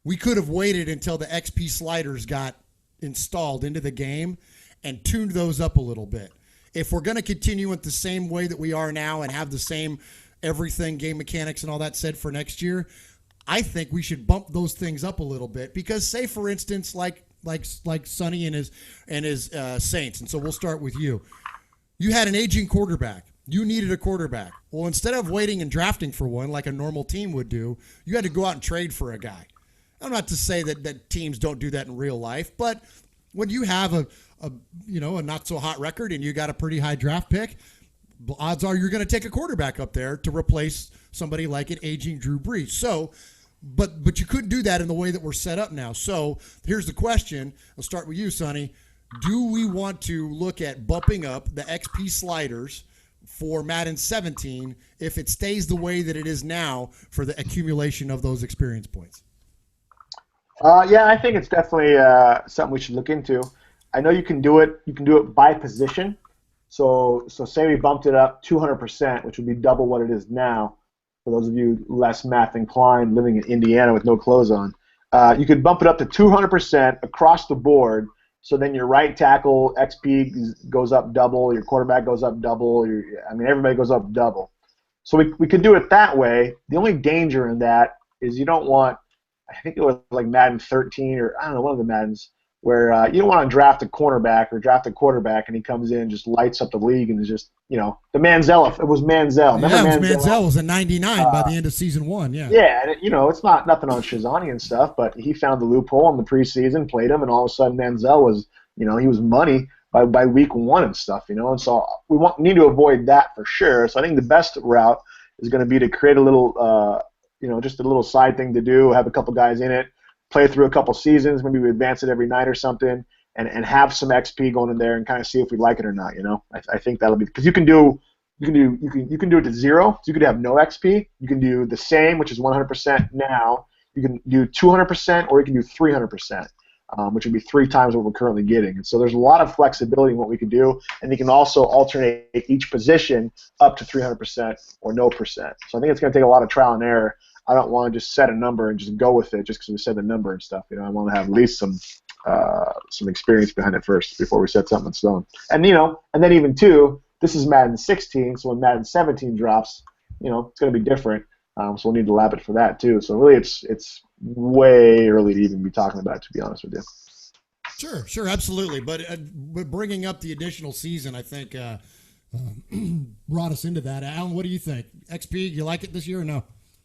we could have waited until the XP sliders got installed into the game and tuned those up a little bit. If we're going to continue with the same way that we are now and have the same everything, game mechanics and all that said for next year, I think we should bump those things up a little bit, because say for instance, like Sonny and his Saints. And so we'll start with you. You had an aging quarterback. You needed a quarterback. Well, instead of waiting and drafting for one like a normal team would do, you had to go out and trade for a guy. I'm not to say that teams don't do that in real life, but when you have a not so hot record and you got a pretty high draft pick, odds are you're going to take a quarterback up there to replace somebody like an aging Drew Brees. So, but you couldn't do that in the way that we're set up now. So here's the question. I'll start with you, Sonny. Do we want to look at bumping up the XP sliders for Madden 17 if it stays the way that it is now for the accumulation of those experience points? Yeah, I think it's definitely something we should look into. I know you can do it. You can do it by position. So say we bumped it up 200%, which would be double what it is now. For those of you less math inclined living in Indiana with no clothes on, you could bump it up to 200% across the board. So then your right tackle XP goes up double, your quarterback goes up double, everybody goes up double. So we could do it that way. The only danger in that is you don't want, I think it was like Madden 13 or I don't know, one of the Maddens, where you don't want to draft a cornerback or draft a quarterback and he comes in and just lights up the league and is just, the Manziel. It was Manziel. Remember Manziel was a 99 by the end of season 1. Yeah. Yeah, and it's not nothing on Shazani and stuff, but he found the loophole in the preseason, played him, and all of a sudden Manziel was, he was money by week 1 and stuff, and so we need to avoid that for sure. So I think the best route is going to be to create a little, just a little side thing to do, have a couple guys in it, play through a couple seasons, maybe we advance it every night or something, and have some XP going in there and kind of see if we like it or not. I think that'll be, because you can do it to 0. So you could have no XP. You can do the same, which is 100% now. You can do 200%, or you can do 300%. which would be 3 times what we're currently getting. And so there's a lot of flexibility in what we can do, and you can also alternate each position up to 300% or no percent. So I think it's going to take a lot of trial and error. I don't want to just set a number and just go with it just because we said the number and stuff. I want to have at least some experience behind it first before we set something in stone. And and then even too, this is Madden 16, so when Madden 17 drops, it's going to be different. So we'll need to lab it for that too. So really, it's way early to even be talking about it, to be honest with you. Sure, absolutely. But bringing up the additional season, I think brought us into that. Alan, what do you think? XP, you like it this year or no?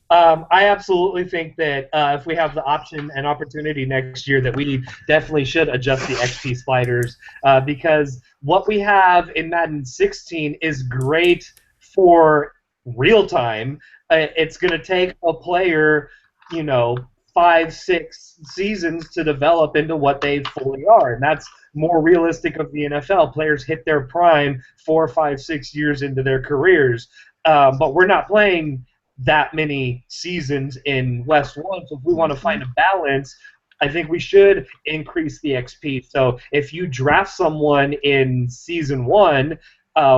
I absolutely think that if we have the option and opportunity next year, that we definitely should adjust the XP sliders because what we have in Madden 16 is great for real time. It's going to take a player, 5-6 seasons to develop into what they fully are, and that's more realistic of the NFL. Players hit their prime 4, 5, 6 years into their careers, but we're not playing that many seasons in WestOne. So if we want to find a balance, I think we should increase the XP. So if you draft someone in Season 1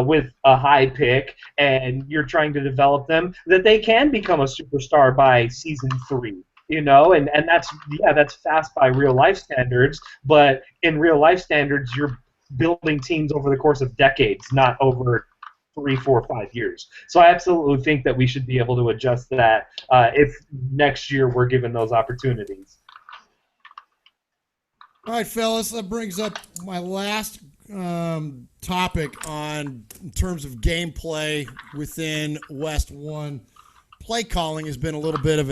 with a high pick and you're trying to develop them, that they can become a superstar by Season 3. And that's fast by real life standards, but in real life standards, you're building teams over the course of decades, not over 3, 4, 5 years. So I absolutely think that we should be able to adjust that if next year we're given those opportunities. All right, fellas, that brings up my last topic in terms of gameplay within WestOne. Play calling has been a little bit of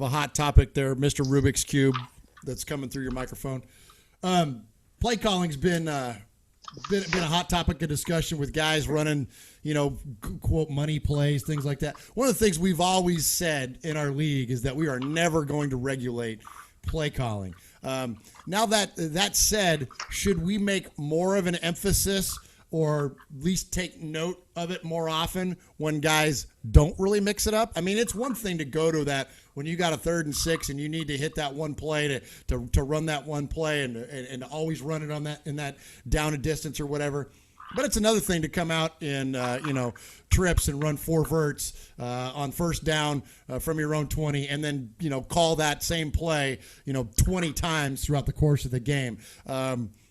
a hot topic there, Mr. Rubik's Cube, that's coming through your microphone. Play calling's been a hot topic of discussion with guys running, quote, money plays, things like that. One of the things we've always said in our league is that we are never going to regulate play calling. Now that said, should we make more of an emphasis or at least take note of it more often when guys don't really mix it up? I mean, it's one thing to go to that when you got a 3rd and 6 and you need to hit that one play to run that one play and always run it on that in that down a distance or whatever. But it's another thing to come out in trips and run 4 verts on first down from your own 20 and then call that same play 20 times throughout the course of the game.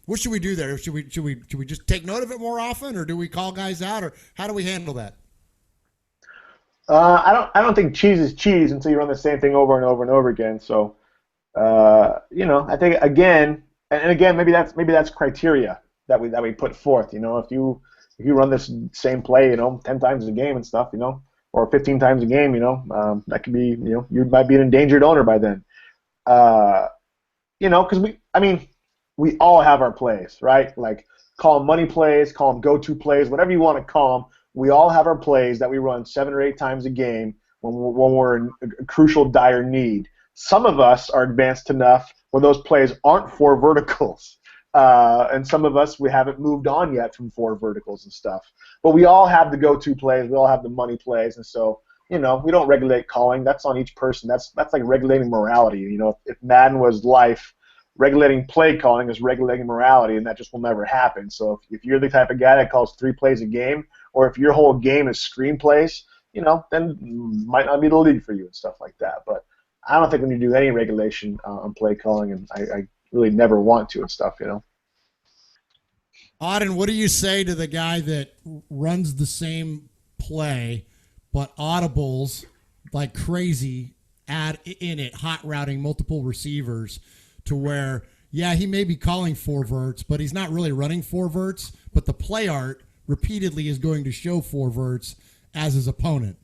What should we do there? Should we just take note of it more often, or do we call guys out, or how do we handle that? I don't think cheese is cheese until you run the same thing over and over and over again. So, I think again, maybe that's criteria that we put forth. If you run this same play, 10 times a game and stuff, or 15 times a game, that could be, you might be an endangered owner by then. Because we all have our plays, right? Like, call them money plays, call them go-to plays, whatever you want to call them. We all have our plays that we run 7 or 8 times a game when we're in a crucial, dire need. Some of us are advanced enough where those plays aren't 4 verticals. And some of us, we haven't moved on yet from 4 verticals and stuff. But we all have the go-to plays. We all have the money plays. And so, we don't regulate calling. That's on each person. That's like regulating morality. If Madden was life, regulating play calling is regulating morality, and that just will never happen. So if you're the type of guy that calls 3 plays a game, or if your whole game is screenplays, then might not be the league for you and stuff like that. But I don't think we need to do any regulation on play calling, and I really never want to and stuff, Auden, what do you say to the guy that runs the same play but audibles like crazy, add in it, hot routing multiple receivers to where, yeah, he may be calling 4 verts, but he's not really running 4 verts, but the play art repeatedly is going to show 4 verts as his opponent.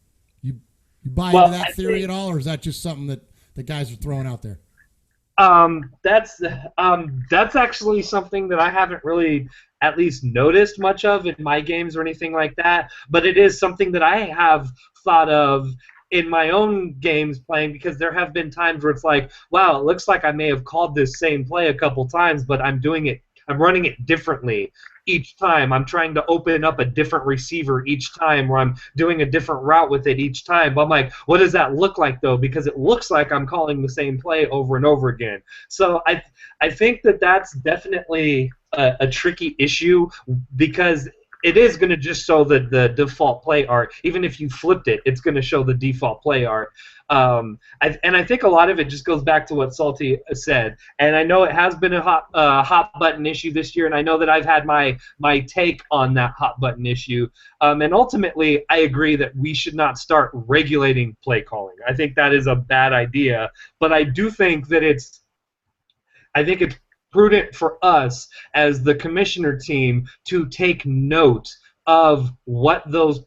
You buy into that theory at all, or is that just something that the guys are throwing out there? That's actually something that I haven't really at least noticed much of in my games or anything like that, but it is something that I have thought of in my own games playing, because there have been times where it's like, wow, it looks like I may have called this same play a couple times, but I'm doing it running it differently each time. I'm trying to open up a different receiver each time, or I'm doing a different route with it each time. But I'm like, what does that look like though? Because it looks like I'm calling the same play over and over again. So I think that that's definitely a tricky issue, because it is going to just show the default play art. Even if you flipped it, it's going to show the default play art. I think a lot of it just goes back to what Salty said. And I know it has been a hot button issue this year, and I know that I've had my take on that hot button issue. And ultimately, I agree that we should not start regulating play calling. I think that is a bad idea. But I do think that it's prudent for us as the commissioner team to take note of what those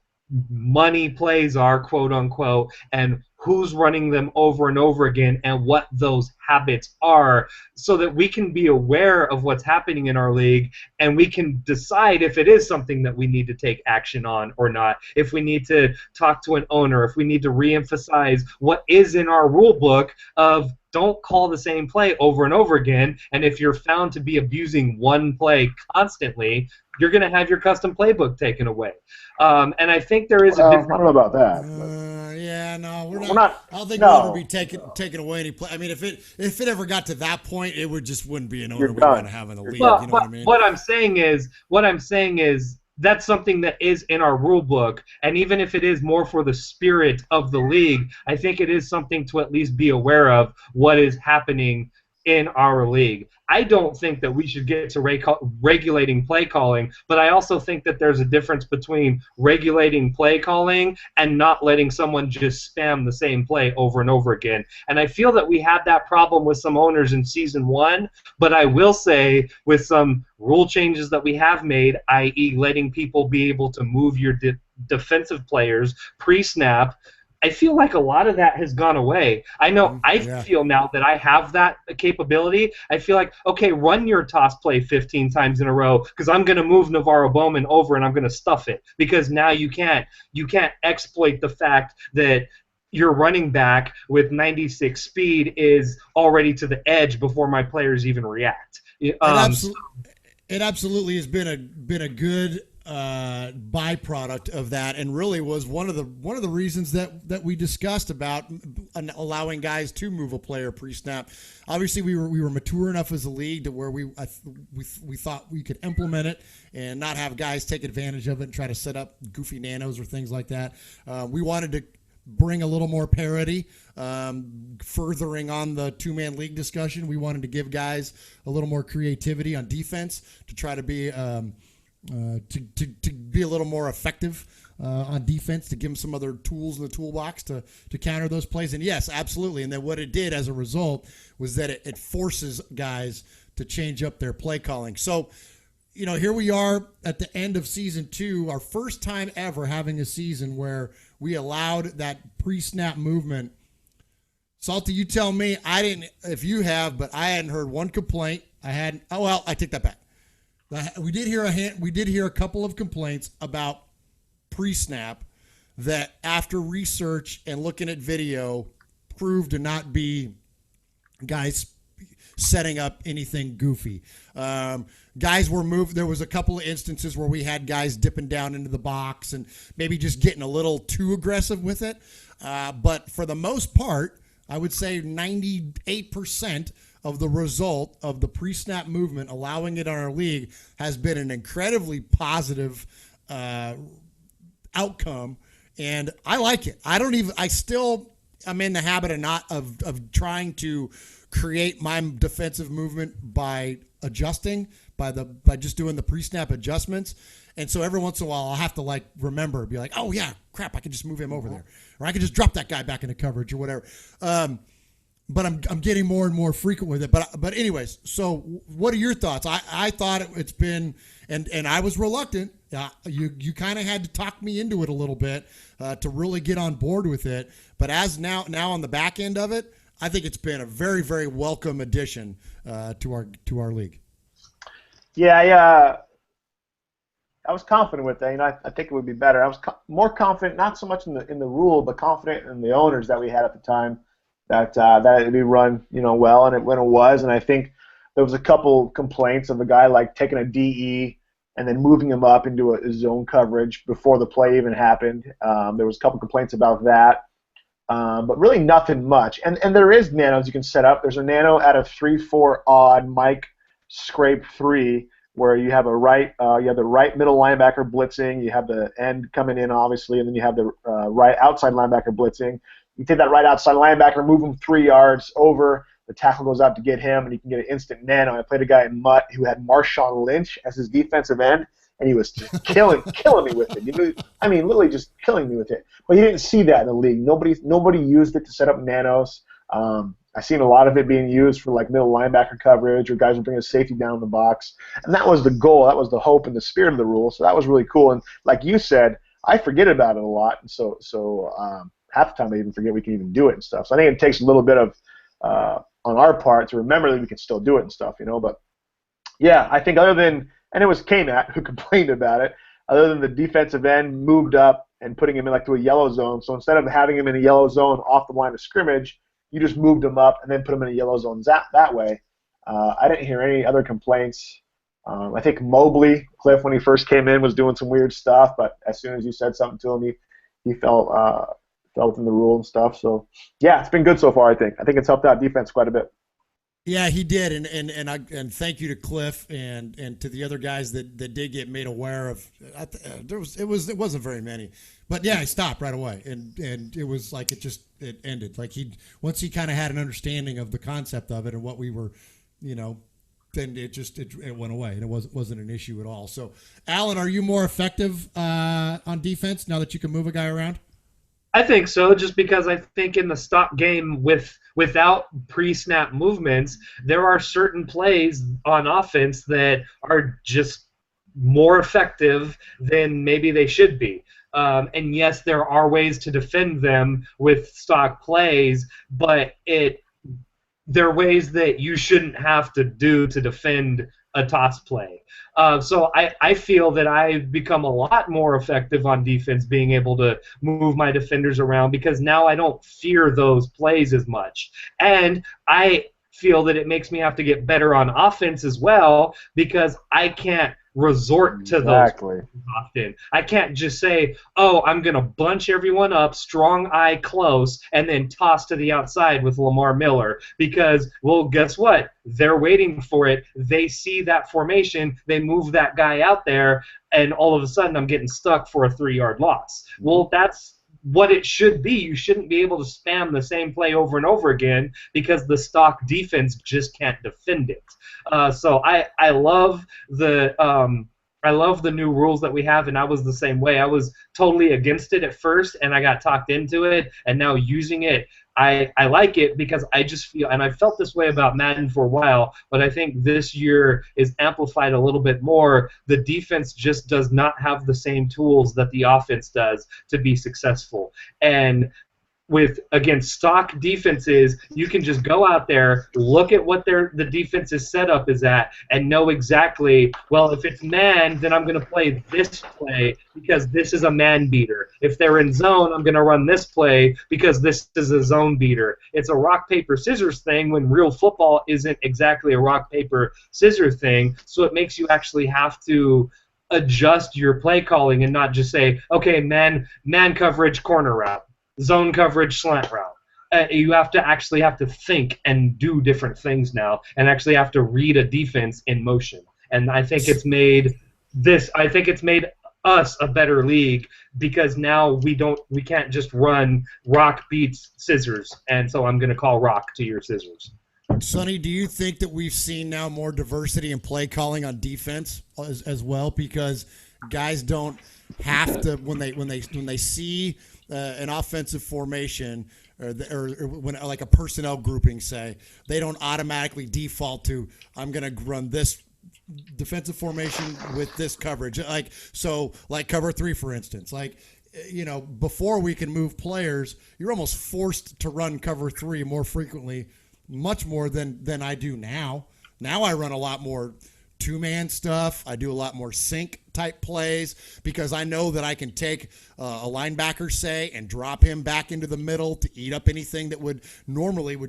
money plays are, quote unquote, and who's running them over and over again, and what those habits are, so that we can be aware of what's happening in our league, and we can decide if it is something that we need to take action on or not, if we need to talk to an owner, if we need to reemphasize what is in our rule book of don't call the same play over and over again, and if you're found to be abusing one play constantly, you're going to have your custom playbook taken away. And I think there is a difference. I don't know about that. Yeah, no, we're We're not. not- I don't think no. we'll ever be taking away any play. I mean, if it ever got to that point, it wouldn't be an owner You're we done. want to have in the league. Well, You know what I mean? what I'm saying is that's something that is in our rule book, and even if it is more for the spirit of the league, I think it is something to at least be aware of what is happening in our league. I don't think that we should get to regulating play calling, but I also think that there's a difference between regulating play calling and not letting someone just spam the same play over and over again. And I feel that we had that problem with some owners in Season 1, but I will say with some rule changes that we have made, i.e. letting people be able to move your defensive players pre-snap, I feel like a lot of that has gone away. I know I feel now that I have that capability. I feel like, okay, run your toss play 15 times in a row because I'm going to move Navarro Bowman over and I'm going to stuff it, because now you can't exploit the fact that your running back with 96 speed is already to the edge before my players even react. It absolutely has been a good byproduct of that, and really was one of the reasons that we discussed about allowing guys to move a player pre-snap. Obviously, we were mature enough as a league to where we thought we could implement it and not have guys take advantage of it and try to set up goofy nanos or things like that. We wanted to bring a little more parity, furthering on the two-man league discussion. We wanted to give guys a little more creativity on defense to try to be to be a little more effective on defense, to give them some other tools in the toolbox to counter those plays. And yes, absolutely. And then what it did as a result was that it forces guys to change up their play calling. So, here we are at the end of Season 2, our first time ever having a season where we allowed that pre-snap movement. Salty, you tell me. I didn't, if you have, but I hadn't heard one complaint. I take that back. We did hear a couple of complaints about pre-snap that, after research and looking at video, proved to not be guys setting up anything goofy. Guys were moved. There was a couple of instances where we had guys dipping down into the box and maybe just getting a little too aggressive with it. But for the most part, I would say 98% of the result of the pre-snap movement, allowing it on our league, has been an incredibly positive outcome, and I like it. I'm in the habit of trying to create my defensive movement by adjusting, by just doing the pre-snap adjustments. And so every once in a while, I'll have to remember, be like, oh yeah, crap, I can just move him over there, or I can just drop that guy back into coverage or whatever. But I'm getting more and more frequent with it. But anyways, so what are your thoughts? I thought it's been, and I was reluctant. You kind of had to talk me into it a little bit to really get on board with it. But as now on the back end of it, I think it's been a very, very welcome addition to our league. Yeah, I was confident with that. I think it would be better. I was more confident, not so much in the rule, but confident in the owners that we had at the time that it'd be run, well, and when it was. And I think there was a couple complaints of a guy like taking a DE and then moving him up into a zone coverage before the play even happened. There was a couple complaints about that. But really nothing much. And there is nanos you can set up. There's a nano at a 3-4 odd Mike scrape 3 where you have the right middle linebacker blitzing, you have the end coming in obviously, and then you have the right outside linebacker blitzing. You take that right outside linebacker, move him 3 yards over, the tackle goes out to get him, and you can get an instant nano. I played a guy in Mutt who had Marshawn Lynch as his defensive end, and he was just killing me with it. I mean, literally just killing me with it. But you didn't see that in the league. Nobody used it to set up nanos. I've seen a lot of it being used for like middle linebacker coverage, or guys would bring a safety down in the box, and that was the goal. That was the hope and the spirit of the rule. So that was really cool. And like you said, I forget about it a lot, and so half the time I even forget we can even do it and stuff. So I think it takes a little bit of on our part to remember that we can still do it and stuff, But yeah, I think other than, and it was K-Matt who complained about it, other than the defensive end moved up and putting him in like to a yellow zone. So instead of having him in a yellow zone off the line of scrimmage, you just moved him up and then put him in a yellow zone that way. I didn't hear any other complaints. I think Mobley, Cliff, when he first came in, was doing some weird stuff, but as soon as you said something to him, he felt within the rule and stuff. So yeah, it's been good so far. I think it's helped out defense quite a bit. Yeah, he did, and thank you to Cliff and to the other guys that did get made aware of. It wasn't very many, but yeah, I stopped right away, and it was like it ended. Like once he kind of had an understanding of the concept of it and what we were, then it went away, and it wasn't an issue at all. So, Alan, are you more effective on defense now that you can move a guy around? I think so, just because I think in the stock game without pre-snap movements, there are certain plays on offense that are just more effective than maybe they should be. And yes, there are ways to defend them with stock plays, but there are ways that you shouldn't have to do to defend a toss play. So I feel that I've become a lot more effective on defense being able to move my defenders around, because now I don't fear those plays as much. And I feel that it makes me have to get better on offense as well, because I can't resort to those often. I can't just say, oh, I'm going to bunch everyone up, strong eye close, and then toss to the outside with Lamar Miller, because, well, guess what? They're waiting for it. They see that formation. They move that guy out there, and all of a sudden I'm getting stuck for a 3-yard loss. Well, that's what it should be. You shouldn't be able to spam the same play over and over again, because the stock defense just can't defend it. So I love the new rules that we have, and I was the same way. I was totally against it at first, and I got talked into it, and now using it, I like it, because I just feel, and I felt this way about Madden for a while, but I think this year is amplified a little bit more. The defense just does not have the same tools that the offense does to be successful. And with, again, stock defenses, you can just go out there, look at what the defense's setup is at, and know exactly, well, if it's man, then I'm going to play this play because this is a man beater. If they're in zone, I'm going to run this play because this is a zone beater. It's a rock, paper, scissors thing, when real football isn't exactly a rock, paper, scissors thing, so it makes you actually have to adjust your play calling and not just say, okay, man coverage, corner route. Zone coverage, slant route. You have to think and do different things now, and actually have to read a defense in motion. And I think it's made us a better league, because now we can't just run rock beats scissors, and so I'm going to call rock to your scissors. Sonny, do you think that we've seen now more diversity in play calling on defense as well, because guys don't have to, when they see an offensive formation or when like a personnel grouping, say, they don't automatically default to, I'm going to run this defensive formation with this coverage, like cover 3, for instance. Like, before we can move players, you're almost forced to run cover 3 more frequently, much more than I do now. Now I run a lot more two-man stuff. I do a lot more sync type plays because I know that I can take a linebacker, say, and drop him back into the middle to eat up anything that would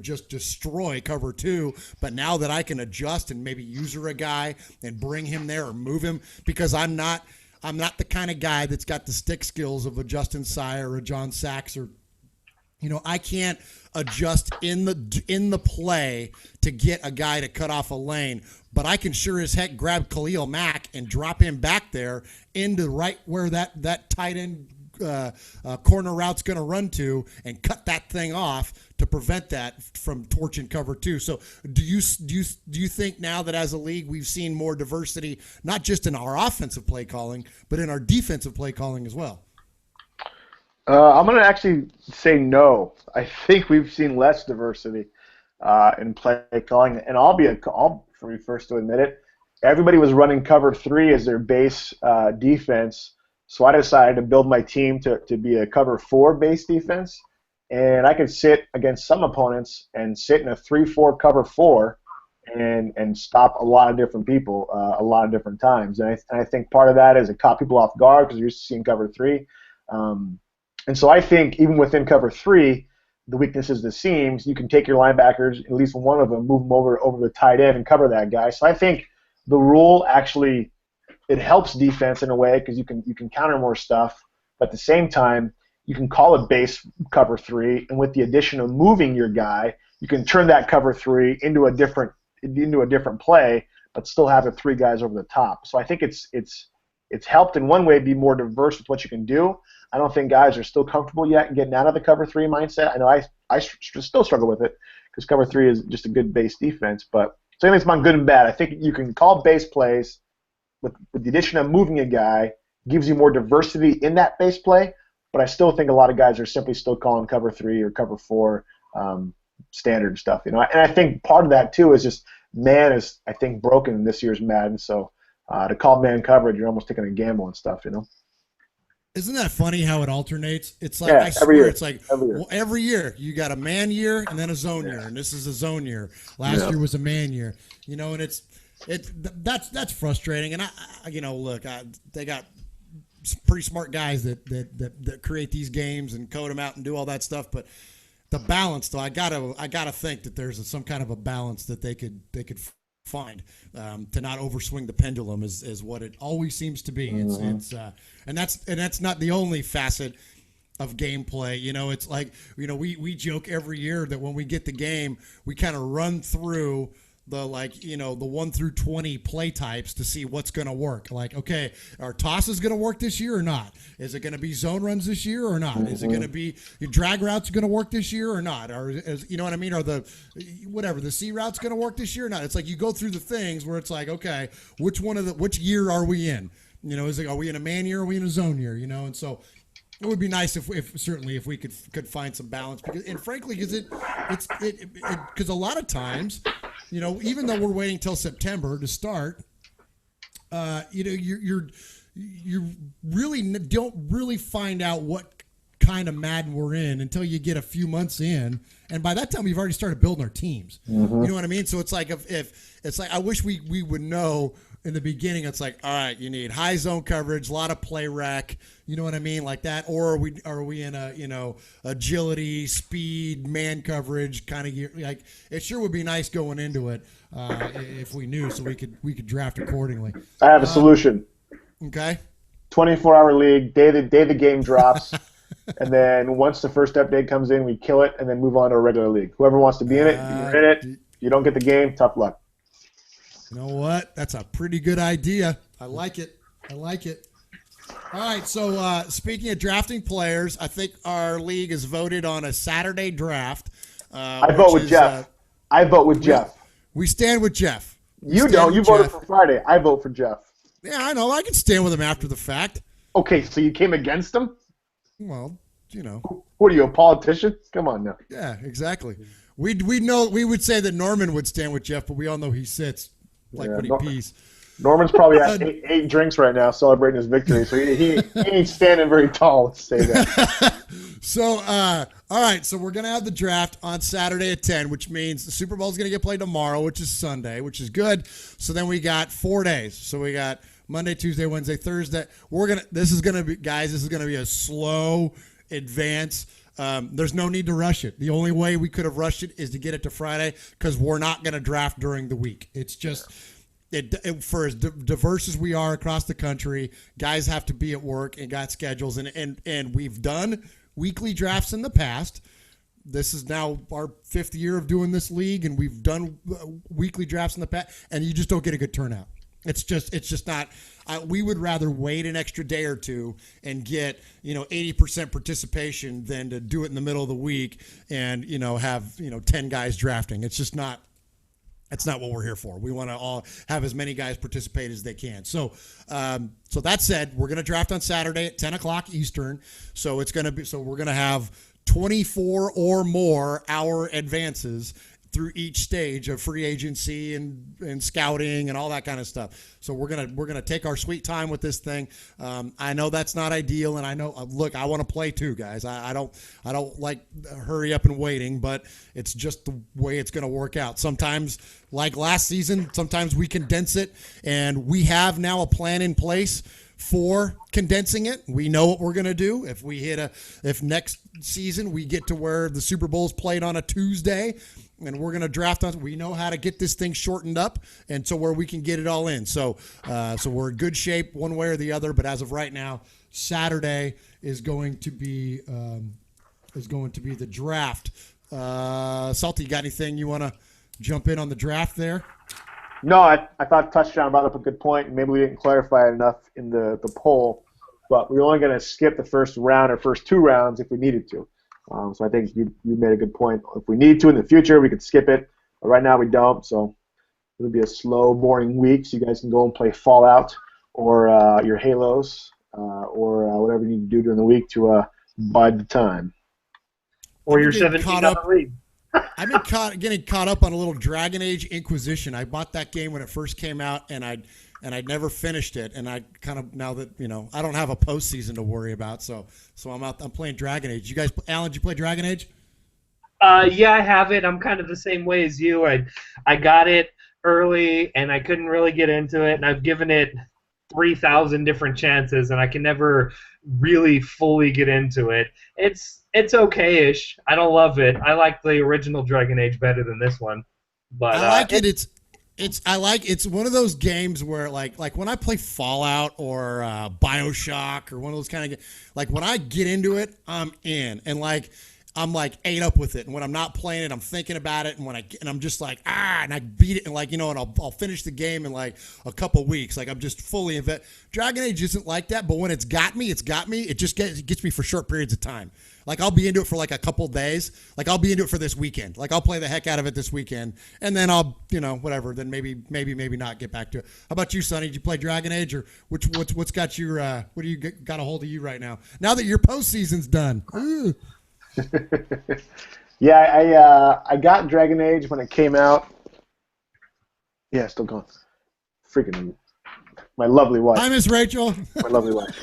just destroy cover two. But now that I can adjust and maybe user a guy and bring him there or move him, because I'm not the kind of guy that's got the stick skills of a Justin Sire or a John Sachs or, I can't adjust in the play to get a guy to cut off a lane, but I can sure as heck grab Khalil Mack and drop him back there into right where that tight end corner route's going to run to and cut that thing off to prevent that from torching cover two. So do you think now that as a league we've seen more diversity, not just in our offensive play calling, but in our defensive play calling as well? I'm going to actually say no. I think we've seen less diversity in play calling, and I'll be first to admit it. Everybody was running cover three as their base defense, so I decided to build my team to be a cover four base defense, and I could sit against some opponents and sit in a 3-4 cover four and stop a lot of different people a lot of different times. And I think part of that is it caught people off guard because you're used to seeing cover three. And so I think even within cover three, the weakness is the seams. You can take your linebackers, at least one of them, move them over the tight end and cover that guy. So I think the rule actually it helps defense in a way because you can counter more stuff. But at the same time, you can call it base cover three, and with the addition of moving your guy, you can turn that cover three into a different play, but still have the three guys over the top. So I think it's helped in one way be more diverse with what you can do. I don't think guys are still comfortable yet in getting out of the cover three mindset. I know I still struggle with it because cover three is just a good base defense. But so I think it's among good and bad. I think you can call base plays with the addition of moving a guy gives you more diversity in that base play. But I still think a lot of guys are simply still calling cover three or cover four standard stuff. And I think part of that too is just man is I think broken in this year's Madden. So to call man coverage, you're almost taking a gamble and stuff. Isn't that funny how it alternates? It's like I swear it's like every year you got a man year and then a zone year, and this is a zone year. Last year was a man year, and that's frustrating. And they got pretty smart guys that create these games and code them out and do all that stuff. But the balance, though, I gotta think that there's some kind of a balance that they could find to not overswing the pendulum is what it always seems to be. And that's not the only facet of gameplay. It's like we joke every year that when we get the game, we kind of run through the 1 through 20 play types to see what's going to work. Like, okay, are tosses going to work this year or not? Is it going to be zone runs this year or not? Is it going to be drag routes going to work this year or not? Or you know what I mean? Are the C routes going to work this year or not? It's like you go through the things where it's like, okay, which year are we in? Are we in a man year or are we in a zone year? And so it would be nice if we could find some balance because a lot of times, even though we're waiting till September to start, you really don't really find out what kind of Madden we're in until you get a few months in, and by that time we've already started building our teams. You know what I mean? So it's like if it's like I wish we would know in the beginning. It's like, all right, you need high zone coverage, a lot of play rec, you know what I mean, like that, or are we in a agility, speed, man coverage kind of gear? Like it sure would be nice going into it if we knew, so we could draft accordingly. I have a solution. Okay. 24-hour league, day the game drops, and then once the first update comes in, we kill it and then move on to a regular league. Whoever wants to be in it, you're in it. You don't get the game, tough luck. You know what? That's a pretty good idea. I like it. All right, so speaking of drafting players, I think our league is voted on a Saturday draft. I vote with Jeff. We stand with Jeff. You don't. You voted for Friday. I vote for Jeff. Yeah, I know. I can stand with him after the fact. Okay, so you came against him? Well, What are you, a politician? Come on now. Yeah, exactly. We would say that Norman would stand with Jeff, but we all know he sits when he pees. Norman's probably had eight drinks right now celebrating his victory, so he ain't standing very tall, let's say that. So, all right. So we're gonna have the draft on Saturday at 10, which means the Super Bowl is gonna get played tomorrow, which is Sunday, which is good. So then we got 4 days. So we got Monday, Tuesday, Wednesday, Thursday. This is gonna be, guys. This is gonna be a slow advance. There's no need to rush it. The only way we could have rushed it is to get it to Friday because we're not gonna draft during the week. It's just. For as diverse as we are across the country, guys have to be at work and got schedules, and we've done weekly drafts in the past. This is now our 5th year of doing this league, and we've done weekly drafts in the past, and you just don't get a good turnout. It's just not. We would rather wait an extra day or two and get 80% participation than to do it in the middle of the week and have 10 guys drafting. It's just not. That's not what we're here for. We want to all have as many guys participate as they can. So, so that said, we're going to draft on Saturday at 10 o'clock Eastern. So we're going to have 24 or more hour advances through each stage of free agency and scouting and all that kind of stuff. So we're gonna take our sweet time with this thing. I know that's not ideal, and I know. Look, I want to play too, guys. I don't like hurry up and waiting, but it's just the way it's gonna work out. Sometimes, like last season, sometimes we condense it, and we have now a plan in place for condensing it. We know what we're going to do. If next season we get to where the Super Bowl's played on a Tuesday and we're going to draft on, we know how to get this thing shortened up and so where we can get it all in. So we're in good shape one way or the other, but as of right now, Saturday is going to be the draft. Salty, you got anything you want to jump in on the draft there? No, I thought Touchdown brought up a good point. Maybe we didn't clarify it enough in the poll, but we're only going to skip the first round or first 2 rounds if we needed to. So I think you made a good point. If we need to in the future, we could skip it. But right now we don't, so it'll be a slow, boring week. So you guys can go and play Fallout or your Halos or whatever you need to do during the week to bide the time. Or your 17 league. I've been getting caught up on a little Dragon Age Inquisition. I bought that game when it first came out, and I'd never finished it. And I kind of, now that I don't have a postseason to worry about, so I'm playing Dragon Age. You guys, Alan, did you play Dragon Age? Yeah, I have it. I'm kind of the same way as you. I got it early, and I couldn't really get into it, and I've given it 3,000 different chances, and I can never really fully get into it. It's okay-ish. I don't love it. I like the original Dragon Age better than this one. But I like it. It's one of those games where like when I play Fallout or BioShock or one of those kind of games, like when I get into it, I'm in, and I'm ate up with it. And when I'm not playing it, I'm thinking about it. And I'm just like, and I beat it, and and I'll finish the game in like a couple weeks. Like I'm just fully invested. Dragon Age isn't like that, but when it's got me. It just gets me for short periods of time. Like I'll be into it for like a couple days. Like I'll be into it for this weekend. Like I'll play the heck out of it this weekend, and then I'll whatever. Then maybe not get back to it. How about you, Sonny? Did you play Dragon Age, or what's got your what do you got a hold of you right now? Now that your postseason's done. Ooh. Yeah, I got Dragon Age when it came out. Yeah, still going. Freaking my lovely wife. Hi, Miss Rachel. My lovely wife.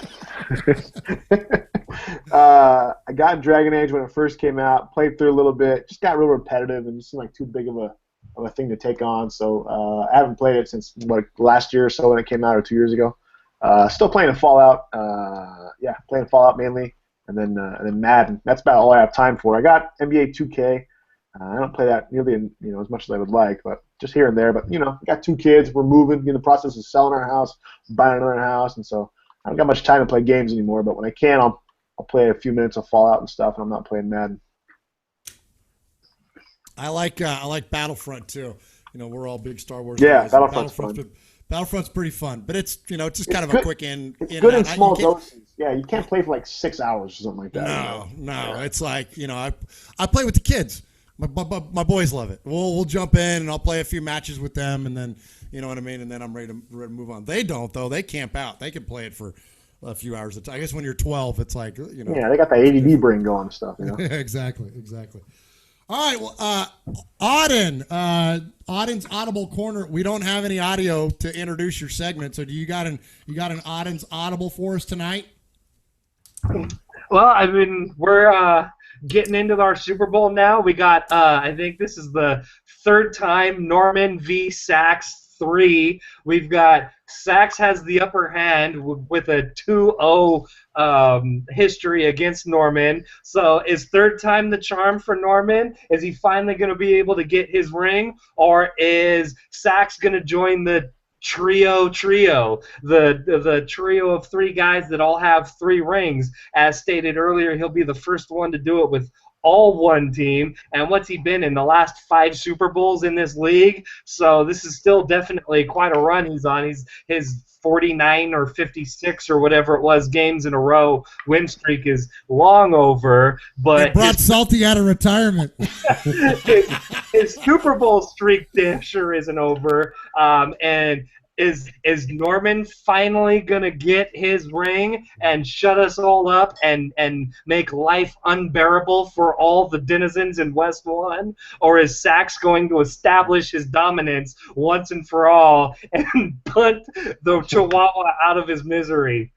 I got Dragon Age when it first came out. Played through a little bit. Just got real repetitive and just seemed like too big of a thing to take on. So I haven't played it since last year or so when it came out, or 2 years ago. Still playing in Fallout. Playing Fallout mainly. And then Madden. That's about all I have time for. I got NBA 2K. I don't play that nearly as much as I would like, but just here and there. But I got 2 kids. We're moving in the process of selling our house, buying another house, and so I don't got much time to play games anymore. But when I can, I'll play a few minutes of Fallout and stuff. And I'm not playing Madden. I like Battlefront too. We're all big Star Wars guys. Yeah, Battlefront's pretty fun, but it's just kind of a quick in. It's good in small doses. Yeah, you can't play for like 6 hours or something like that. No. It's like I play with the kids. My boys love it. We'll jump in and I'll play a few matches with them, and then you know what I mean. And then I'm ready to move on. They don't though. They camp out. They can play it for a few hours. I guess when you're 12, it's like Yeah, they got the ADD brain going and stuff. Exactly. All right, well, Auden's Audible Corner. We don't have any audio to introduce your segment, so do you got an Auden's Audible for us tonight? Well, I mean, we're getting into our Super Bowl now. We got, I think this is the third time Norman v. Sachs 3. We've got Sachs has the upper hand with a 2-0 history against Norman. So is third time the charm for Norman? Is he finally going to be able to get his ring? Or is Sachs going to join the trio, the trio of three guys that all have 3 rings? As stated earlier, he'll be the first one to do it with all one team. And what's he been in the last 5 Super Bowls in this league? So this is still definitely quite a run he's on. His 49 or 56 or whatever it was games in a row win streak is long over. But It brought Salty out of retirement. his Super Bowl streak sure isn't over. And is Norman finally gonna get his ring and shut us all up and make life unbearable for all the denizens in WestOne? Or is Sachs going to establish his dominance once and for all and punt the Chihuahua out of his misery?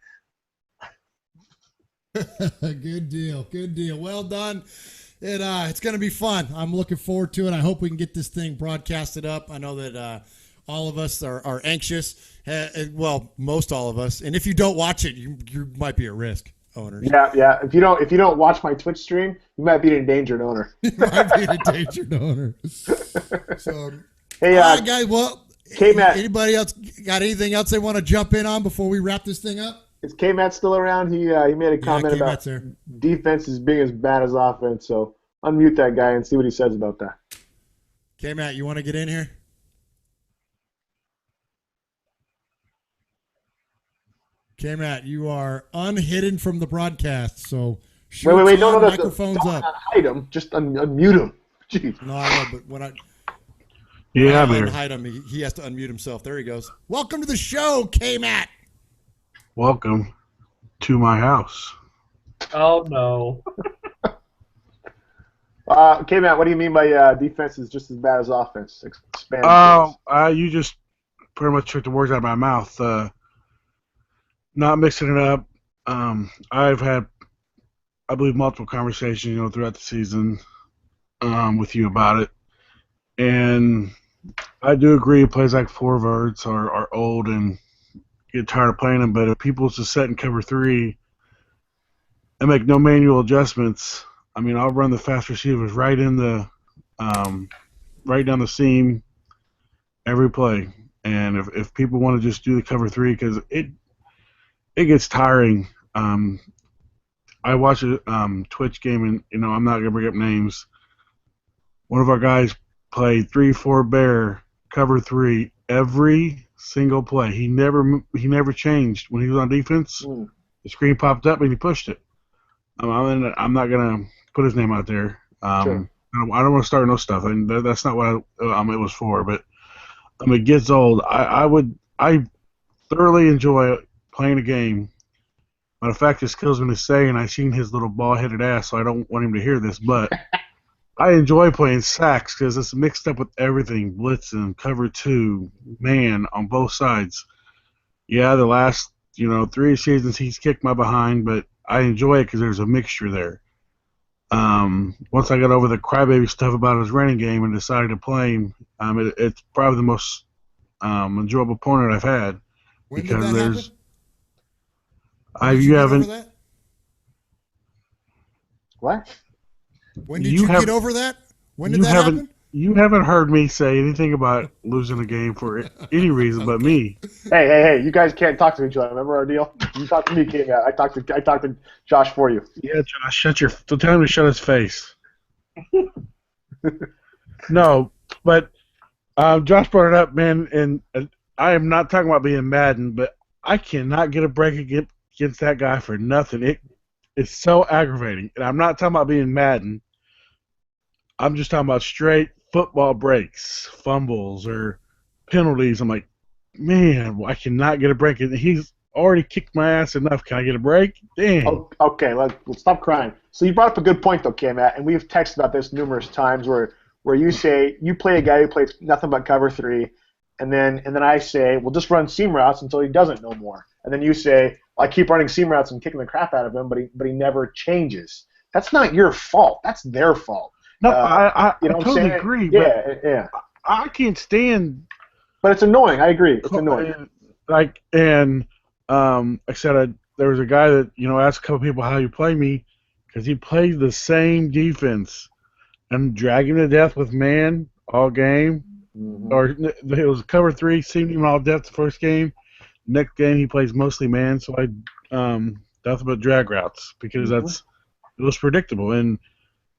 Good deal. Well done. It's going to be fun. I'm looking forward to it. I hope we can get this thing broadcasted up. I know that all of us are anxious. Well, most all of us. And if you don't watch it, you might be at risk, owners. Yeah. If you don't watch my Twitch stream, you might be an endangered owner. You might be an endangered owner. So, Hey, all right, guys. Well, K-Matt. Anybody else got anything else they want to jump in on before we wrap this thing up? Is K-Matt still around? He made a comment about defense is being as bad as offense. So unmute that guy and see what he says about that. K-Matt, you want to get in here? K-Matt, you are unhidden from the broadcast, so wait, no, microphone's don't up. hide him, just unmute him. Jeez. No, I know, but when I hide him, he has to unmute himself. There he goes. Welcome to the show, K-Matt. Welcome to my house. Oh no. K-Matt, what do you mean by defense is just as bad as offense? Expand. You just pretty much took the words out of my mouth. Not mixing it up. I've had, I believe, multiple conversations, throughout the season, with you about it, and I do agree. Plays like forwards are old and get tired of playing them. But if people just set in cover 3 and make no manual adjustments, I mean, I'll run the fast receivers right in the, right down the seam every play. And if people want to just do the cover 3, because it gets tiring. I watch a Twitch game, and I'm not gonna bring up names. One of our guys played 3-4 bear cover 3 every single play. He never changed when he was on defense. The screen popped up and he pushed it. I'm not gonna put his name out there. Sure. I don't want to start no stuff. I mean, that's not what it was for. But it gets old. I thoroughly enjoy playing a game. Matter of fact, this kills me to say, and I've seen his little ball-headed ass, so I don't want him to hear this, but I enjoy playing sacks because it's mixed up with everything, blitzing, cover 2, man, on both sides. Yeah, the last 3 seasons he's kicked my behind, but I enjoy it because there's a mixture there. Once I got over the crybaby stuff about his running game and decided to play him, it's probably the most enjoyable opponent I've had. When did that happen? You haven't. Over that? What? When did you get over that? When did that happen? You haven't heard me say anything about losing a game for any reason but me. Hey! You guys can't talk to each other. Remember our deal? You talk to me, King. I talked to Josh for you. Yeah, Josh, tell him to shut his face. No, but Josh brought it up, man, and I am not talking about being Madden, but I cannot get a break against that guy for nothing. It's so aggravating, and I'm not talking about being Madden. I'm just talking about straight football breaks, fumbles, or penalties. I'm like, man, I cannot get a break. And he's already kicked my ass enough. Can I get a break? Damn. Oh, okay, let's stop crying. So you brought up a good point, though, K-Matt, and we've texted about this numerous times where you say you play a guy who plays nothing but cover 3, and then I say, well, just run seam routes until he doesn't no more. And then you say, I keep running seam routes and kicking the crap out of him, but he never changes. That's not your fault. That's their fault. No, I totally saying? agree. Yeah. I can't stand. But it's annoying. I agree. It's annoying. Like I said, there was a guy that asked a couple people how you play me because he plays the same defense and drag him to death with man all game. Mm-hmm. Or it was cover 3, seemed him all death the first game. Next game he plays mostly man, so I nothing but drag routes because it was predictable. And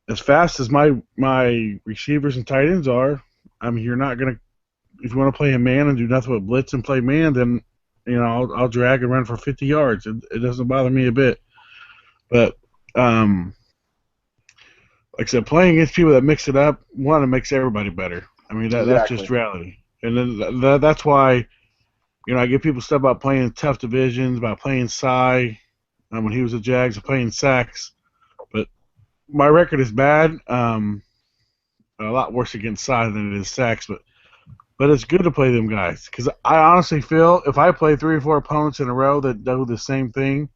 as fast as my receivers and tight ends are, I mean, you're not gonna, if you want to play a man and do nothing but blitz and play man, then I'll drag and run for 50 yards. It doesn't bother me a bit. But like I said, playing against people that mix it up, one, it makes everybody better. I mean, that's just reality. And then that's why, I give people stuff about playing tough divisions, about playing Cy when he was a Jags, playing sacks. But my record is bad, a lot worse against Cy than it is sacks. But it's good to play them guys because I honestly feel if I play 3 or 4 opponents in a row that do the same thing,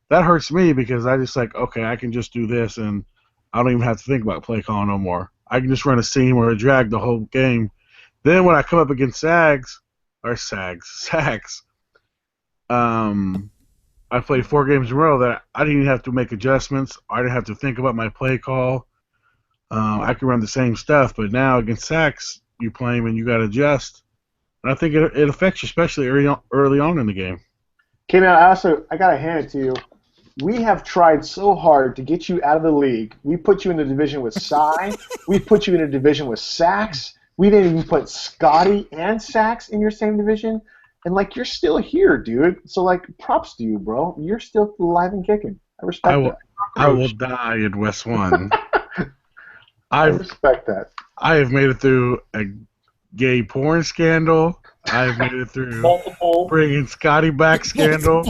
that hurts me because I just okay, I can just do this and I don't even have to think about play calling no more. I can just run a seam or a drag the whole game. Then when I come up against sacks, I played 4 games in a row that I didn't even have to make adjustments. I didn't have to think about my play call. I could run the same stuff, but now against sacks, you play them and you got to adjust. And I think it affects you, especially early on in the game. Okay, man, I got to hand it to you. We have tried so hard to get you out of the league. We put you in a division with Cy. We put you in a division with Sacks. We didn't even put Scotty and Sacks in your same division. And, you're still here, dude. So, props to you, bro. You're still alive and kicking. I respect that. I will die in WestOne. I respect that. I have made it through a gay porn scandal. I've made it through bringing Scotty back scandal.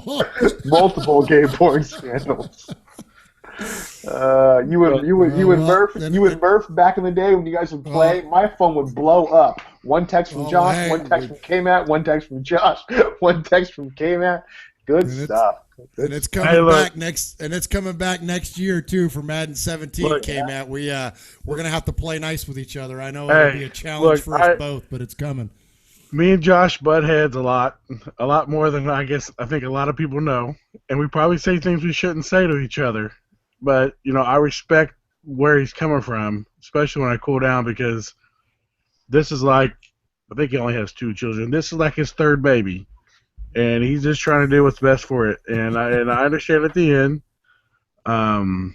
Multiple gay porn scandals. You and Murph back in the day when you guys would play, my phone would blow up. One text from Josh, one text from K-Matt, one text from Josh, one text from K-Matt. Good stuff. And it's coming back next. And it's coming back next year too for Madden 17. K-Matt, we're gonna have to play nice with each other. I know it'll be a challenge for us both, but it's coming. Me and Josh butt heads a lot more than I think a lot of people know, and we probably say things we shouldn't say to each other. But I respect where he's coming from, especially when I cool down because this is I think he only has 2 children. This is like his 3rd baby. And he's just trying to do what's best for it. And I understand at the end. Of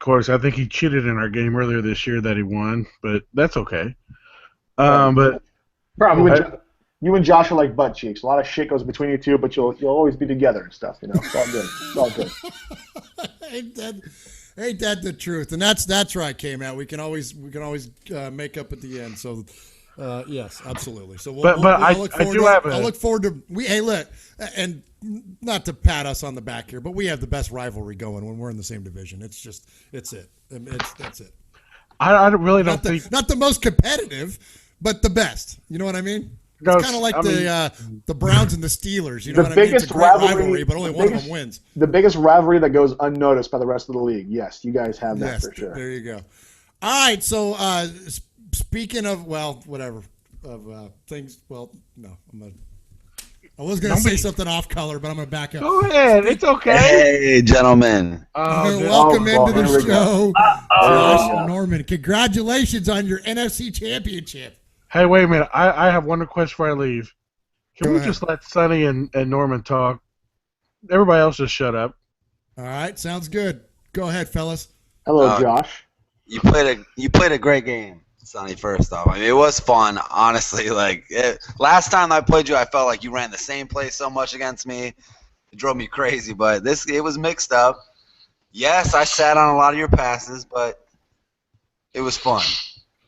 course, I think he cheated in our game earlier this year that he won, but that's okay. But probably you and Josh are like butt cheeks. A lot of shit goes between you two, but you'll always be together and stuff. It's all good. It's all good. Ain't that the truth? And that's right, K-Matt. We can always make up at the end. So. Yes, absolutely. So I look forward to Hey, look, and not to pat us on the back here, but we have the best rivalry going when we're in the same division. It's it. That's it. I really don't think not the most competitive, but the best. You know what I mean? It's kind of like the Browns and the Steelers. You know what I mean? It's a great rivalry, but only one of them wins. The biggest rivalry that goes unnoticed by the rest of the league. Yes, you guys have that for sure. There you go. All right, so. Speaking of things, no, I was gonna say something off color, but I'm gonna back up. Go ahead, it's okay. Hey, gentlemen. Welcome into the show, Josh Norman. Congratulations on your NFC Championship. Hey, wait a minute. I have one request before I leave. Can we just let Sonny and Norman talk? Everybody else just shut up. All right, sounds good. Go ahead, fellas. Hello, Josh. You played a great game, Sonny. First off, I mean, it was fun. Honestly, last time I played you, I felt like you ran the same play so much against me. It drove me crazy. But it was mixed up. Yes, I sat on a lot of your passes, but it was fun.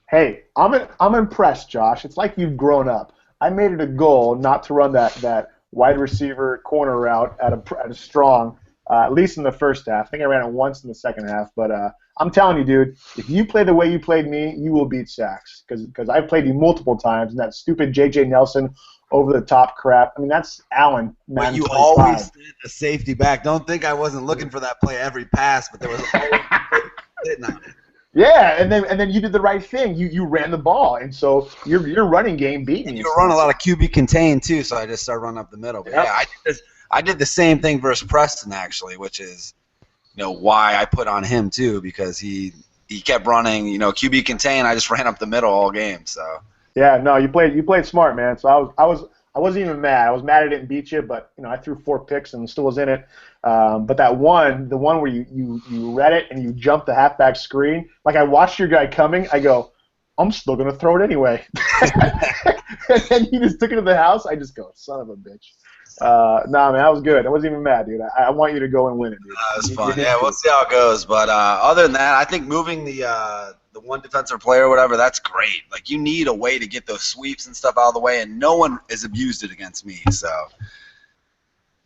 Hey, I'm impressed, Josh. It's like you've grown up. I made it a goal not to run that wide receiver corner route at a strong at least in the first half. I think I ran it once in the second half. But I'm telling you, dude, if you play the way you played me, you will beat Sachs. Because I've played you multiple times, and that stupid J.J. Nelson over-the-top crap. I mean, that's Allen. But you 25. always sent a safety back. Don't think I wasn't looking for that play every pass, but there was always sitting on it. Yeah, and then you did the right thing. You ran the ball, and so your running game beat me. And you were running a lot of QB contain too, so I just started running up the middle. But yeah, I did the same thing versus Preston actually, which is why I put on him too, because he kept running QB contain. I just ran up the middle all game. So yeah, no, you played smart, man. So I wasn't even mad. I was mad I didn't beat you, but I threw 4 picks and still was in it. But the one where you read it and you jumped the halfback screen, like I watched your guy coming, I go, I'm still gonna throw it anyway. And then he just took it to the house. I just go, son of a bitch. Nah, man, that was good. I wasn't even mad, dude. I want you to go and win it, dude. That was fun. Yeah, we'll see how it goes. But other than that, I think moving the one defensive player or whatever, that's great. Like, you need a way to get those sweeps and stuff out of the way, and no one has abused it against me. So,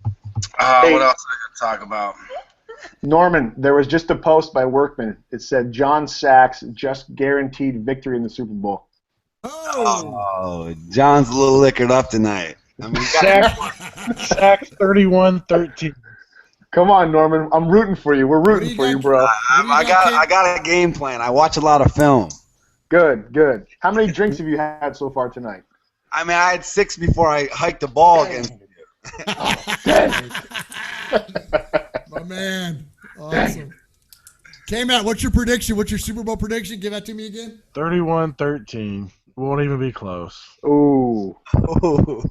what else I got to talk about? Norman, there was just a post by Workman. It said John Sachs just guaranteed victory in the Super Bowl. Oh, John's a little liquored up tonight. I mean, Sachs 31-13. Come on, Norman. I'm rooting for you. We're rooting for you, bro. I got a game plan. I watch a lot of film. Good. How many drinks have you had so far tonight? I mean, I had 6 before I hiked the ball against you. My man. Awesome. K-Matt, what's your prediction? What's your Super Bowl prediction? Give that to me again. 31-13. Won't even be close. Ooh.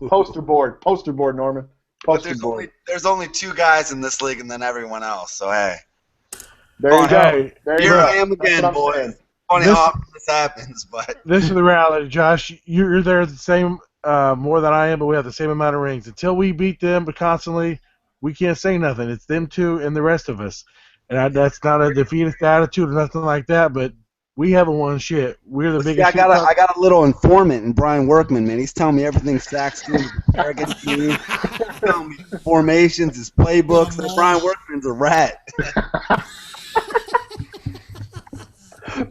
Poster board, Norman. There's only 2 guys in this league and then everyone else. So, hey. There you go. Here I am again, boys. Funny how often this happens, but this is the reality, Josh. You're there the same more than I am, but we have the same amount of rings. Until we beat them, but constantly, we can't say nothing. It's them 2 and the rest of us. And that's not a defeatist attitude or nothing like that, but we haven't won shit. We're the biggest. I got a little informant in Brian Workman, man. He's telling me everything Sachs doing against me. He's telling me formations, his playbooks. Like, Brian Workman's a rat.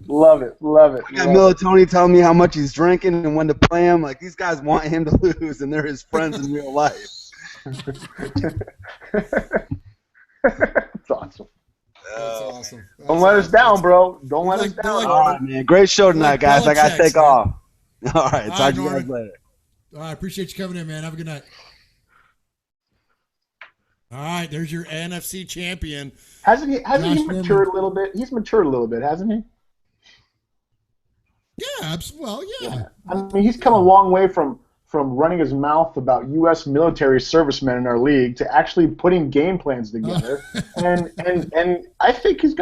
Love it. I got Militoni telling me how much he's drinking and when to play him. Like, these guys want him to lose, and they're his friends in real life. That's awesome. That's awesome. Don't let us down, bro. Don't let us down. All right, man. Great show tonight, guys. I got to take off. All right. Talk to you guys later. All right. Appreciate you coming in, man. Have a good night. All right. There's your NFC champion. Hasn't he matured a little bit? He's matured a little bit, hasn't he? Yeah. Well, yeah. I mean, he's come a long way from running his mouth about U.S. military servicemen in our league to actually putting game plans together, and I think he's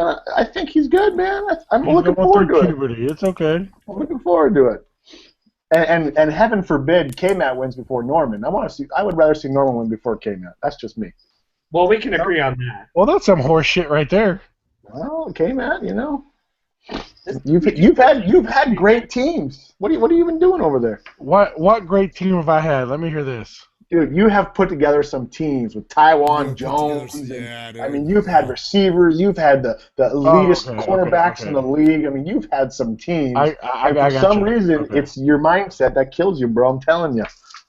good, man. I'm looking forward to it. It's okay. I'm looking forward to it. And heaven forbid K-Matt wins before Norman. I would rather see Norman win before K-Matt. That's just me. Well, we can agree on that. Well, that's some horse shit right there. Well, K-Matt, you've had great teams. What are you even doing over there? What great team have I had? Let me hear this. Dude, you have put together some teams with Taiwan Jones. I mean, you've had receivers. You've had the elitist cornerbacks in the league. I mean, you've had some teams. For some reason, it's your mindset that kills you, bro. I'm telling you.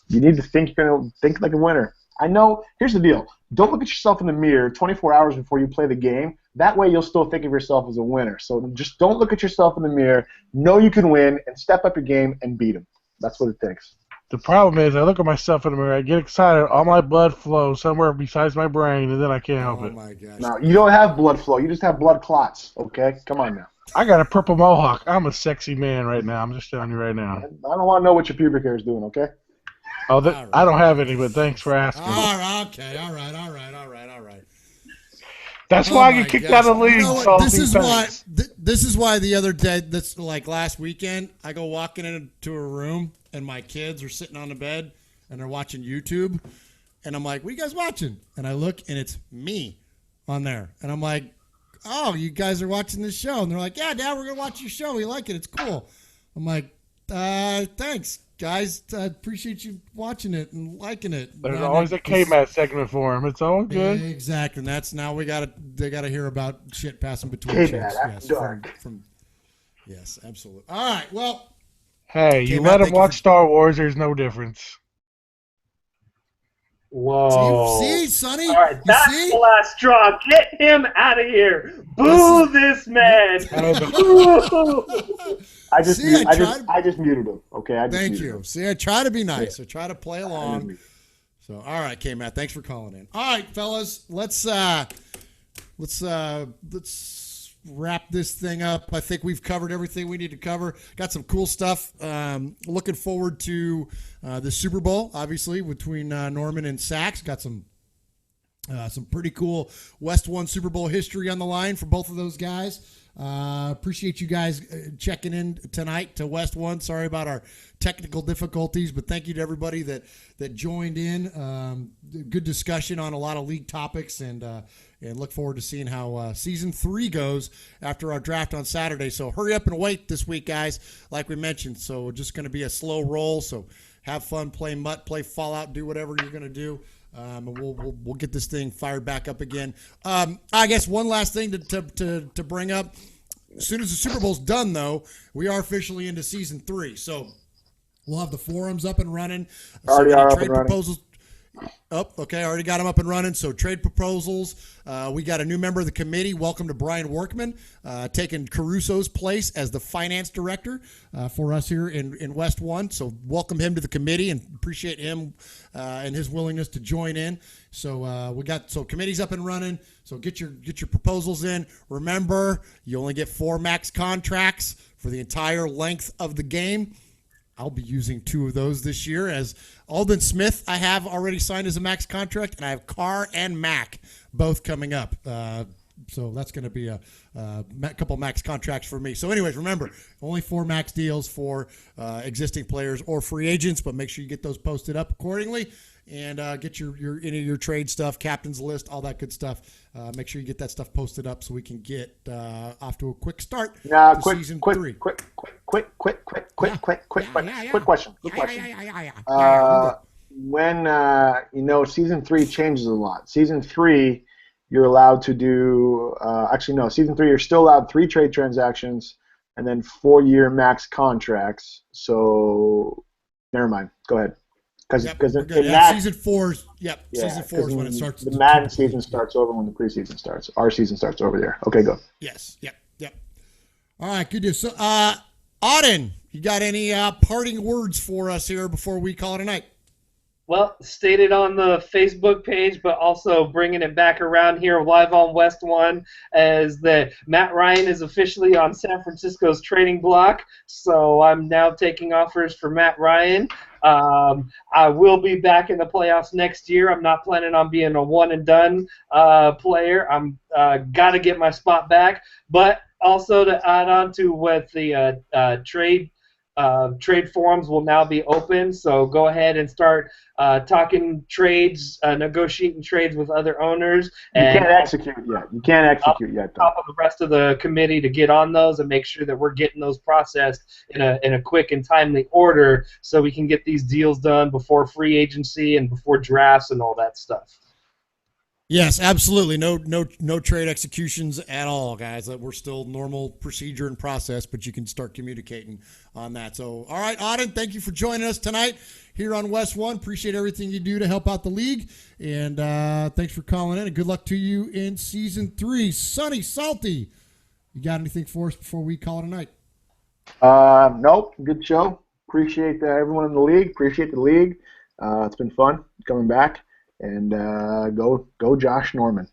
You need to think like a winner. I know. Here's the deal. Don't look at yourself in the mirror 24 hours before you play the game. That way you'll still think of yourself as a winner. So just don't look at yourself in the mirror. Know you can win and step up your game and beat them. That's what it takes. The problem is I look at myself in the mirror, I get excited, all my blood flows somewhere besides my brain, and then I can't help it. Oh, my gosh. No, you don't have blood flow. You just have blood clots, okay? Come on now. I got a purple mohawk. I'm a sexy man right now. I'm just telling you right now. I don't want to know what your pubic hair is doing, okay? Oh, I don't have any, but thanks for asking. All right, okay. All right. That's why I get kicked out of the league. This is why the other day, like last weekend, I go walking into a room and my kids are sitting on the bed and they're watching YouTube, and I'm like, "What are you guys watching?" And I look and it's me on there, and I'm like, "Oh, you guys are watching this show?" And they're like, "Yeah, Dad, we're gonna watch your show. We like it. It's cool." I'm like, Thanks, guys. I appreciate you watching it and liking it. There's always a K-Mat segment for him. It's all good. Exactly. And that's now they gotta hear about shit passing between K-Mat, chicks. after dark. Yes, absolutely. All right. Well, Hey, you K-Mat, let him watch Star Wars, there's no difference. Whoa. see, Sonny? All right, that's the last straw. Get him out of here. Boo this man. Boo. I just See, I just muted him. Okay, Thank you. Him. See, I try to be nice. I try to play along. So, all right, K-Mat, thanks for calling in. All right, fellas, let's wrap this thing up. I think we've covered everything we need to cover. Got some cool stuff. Looking forward to the Super Bowl, obviously, between Norman and Sachs. Got some pretty cool WestOne Super Bowl history on the line for both of those guys. Appreciate you guys checking in tonight to WestOne. Sorry about our technical difficulties, but thank you to everybody that joined in. Good discussion on a lot of league topics, and look forward to seeing how season 3 goes after our draft on Saturday. So hurry up and wait this week, guys, like we mentioned. So we're just going to be a slow roll. So have fun, play Mutt, play Fallout, do whatever you're going to do. And we'll get this thing fired back up again. I guess one last thing to bring up. As soon as the Super Bowl's done, though, we are officially into season 3. So we'll have the forums up and running. Already are up trade and running. proposals. Oh, okay. Already got them up and running. So trade proposals. We got a new member of the committee. Welcome to Brian Workman, taking Caruso's place as the finance director for us here in WestOne. So welcome him to the committee and appreciate him and his willingness to join in. So committee's up and running. So get your proposals in. Remember, you only get 4 max contracts for the entire length of the game. I'll be using 2 of those this year, as Alden Smith I have already signed as a max contract, and I have Carr and Mack both coming up. So that's going to be a couple max contracts for me. So anyways, remember, only 4 max deals for existing players or free agents, but make sure you get those posted up accordingly. And get your trade stuff, captain's list, all that good stuff. Make sure you get that stuff posted up so we can get off to a quick start to season 3. Quick question. When season 3 changes a lot. Season 3, you're allowed to do. Season 3, you're still allowed 3 trade transactions and then 4-year max contracts. So, never mind. Go ahead. Because season 4 is season 4 is when it starts. The Madden season starts over when the preseason starts. Our season starts over there. Okay, go. Yes. Yep. All right, good deal. So, Auden, you got any parting words for us here before we call it a night? Well, stated on the Facebook page, but also bringing it back around here live on WestOne, is that Matt Ryan is officially on San Francisco's trading block. So I'm now taking offers for Matt Ryan. I will be back in the playoffs next year. I'm not planning on being a one-and-done player. I'm got to get my spot back. But also to add on to what the trade forums will now be open, so go ahead and start talking trades, negotiating trades with other owners. You can't execute yet. Top of the rest of the committee to get on those and make sure that we're getting those processed in a quick and timely order, so we can get these deals done before free agency and before drafts and all that stuff. Yes, absolutely. No trade executions at all, guys. We're still normal procedure and process, but you can start communicating on that. So, all right, Auden, thank you for joining us tonight here on WestOne. Appreciate everything you do to help out the league, and thanks for calling in, and good luck to you in Season 3. Sonny, Salty, you got anything for us before we call it a night? Nope, good show. Appreciate everyone in the league. Appreciate the league. It's been fun coming back. And go Josh Norman.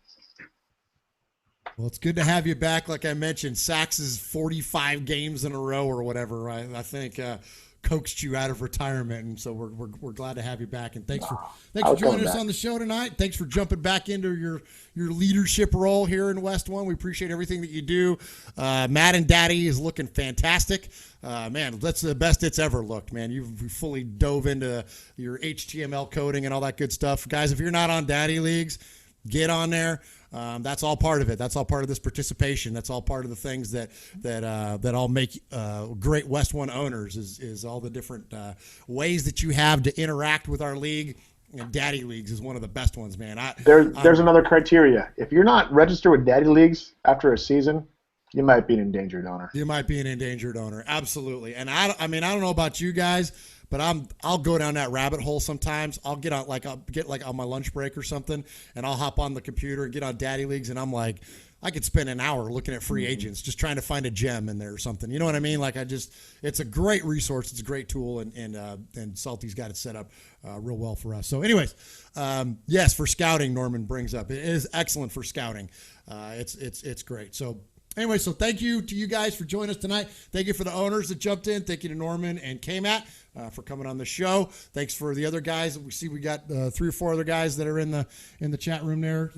Well, it's good to have you back. Like I mentioned, Sachs's 45 games in a row or whatever, right? I think coaxed you out of retirement, and so we're glad to have you back. And thanks for joining us on the show tonight. Thanks for jumping back into your leadership role here in WestOne. We appreciate everything that you do. Madden Daddy is looking fantastic. Man, that's the best it's ever looked, man. You've fully dove into your HTML coding and all that good stuff. Guys, if you're not on Daddy Leagues, Get on there. That's all part of it. That's all part of this participation. That's all part of the things that all make great WestOne owners is all the different ways that you have to interact with our league. And Daddy Leagues is one of the best ones, man. There's another criteria. If you're not registered with Daddy Leagues after a season, you might be an endangered owner. You might be an endangered owner, absolutely. And I don't know about you guys, but I'll go down that rabbit hole sometimes. I'll get on on my lunch break or something, and I'll hop on the computer and get on Daddy Leagues, and I'm like, I could spend an hour looking at free agents, just trying to find a gem in there or something. You know what I mean? It's a great resource. It's a great tool, and Salty's got it set up real well for us. So, anyways, yes, for scouting, Norman brings up, it is excellent for scouting. It's great. So. Anyway, so thank you to you guys for joining us tonight. Thank you for the owners that jumped in. Thank you to Norman and K-Matt for coming on the show. Thanks for the other guys. We got 3 or 4 other guys that are in the chat room there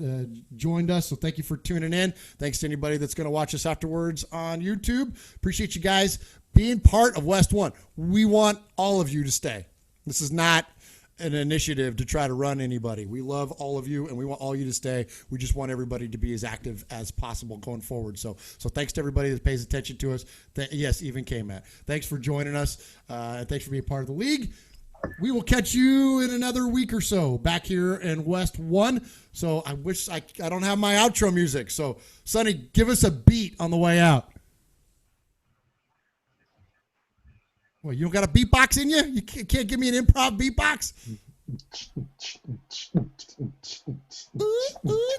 joined us. So thank you for tuning in. Thanks to anybody that's going to watch us afterwards on YouTube. Appreciate you guys being part of WestOne. We want all of you to stay. This is not an initiative to try to run anybody. We love all of you, and we want all you to stay. We just want everybody to be as active as possible going forward. So thanks to everybody that pays attention to us. Yes, even K-Matt. Thanks for joining us, and thanks for being part of the league. We will catch you in another week or so back here in WestOne. So I wish I don't have my outro music. So, Sonny, give us a beat on the way out. Well, you don't got a beatbox in you? You can't give me an improv beatbox? Ooh, ooh.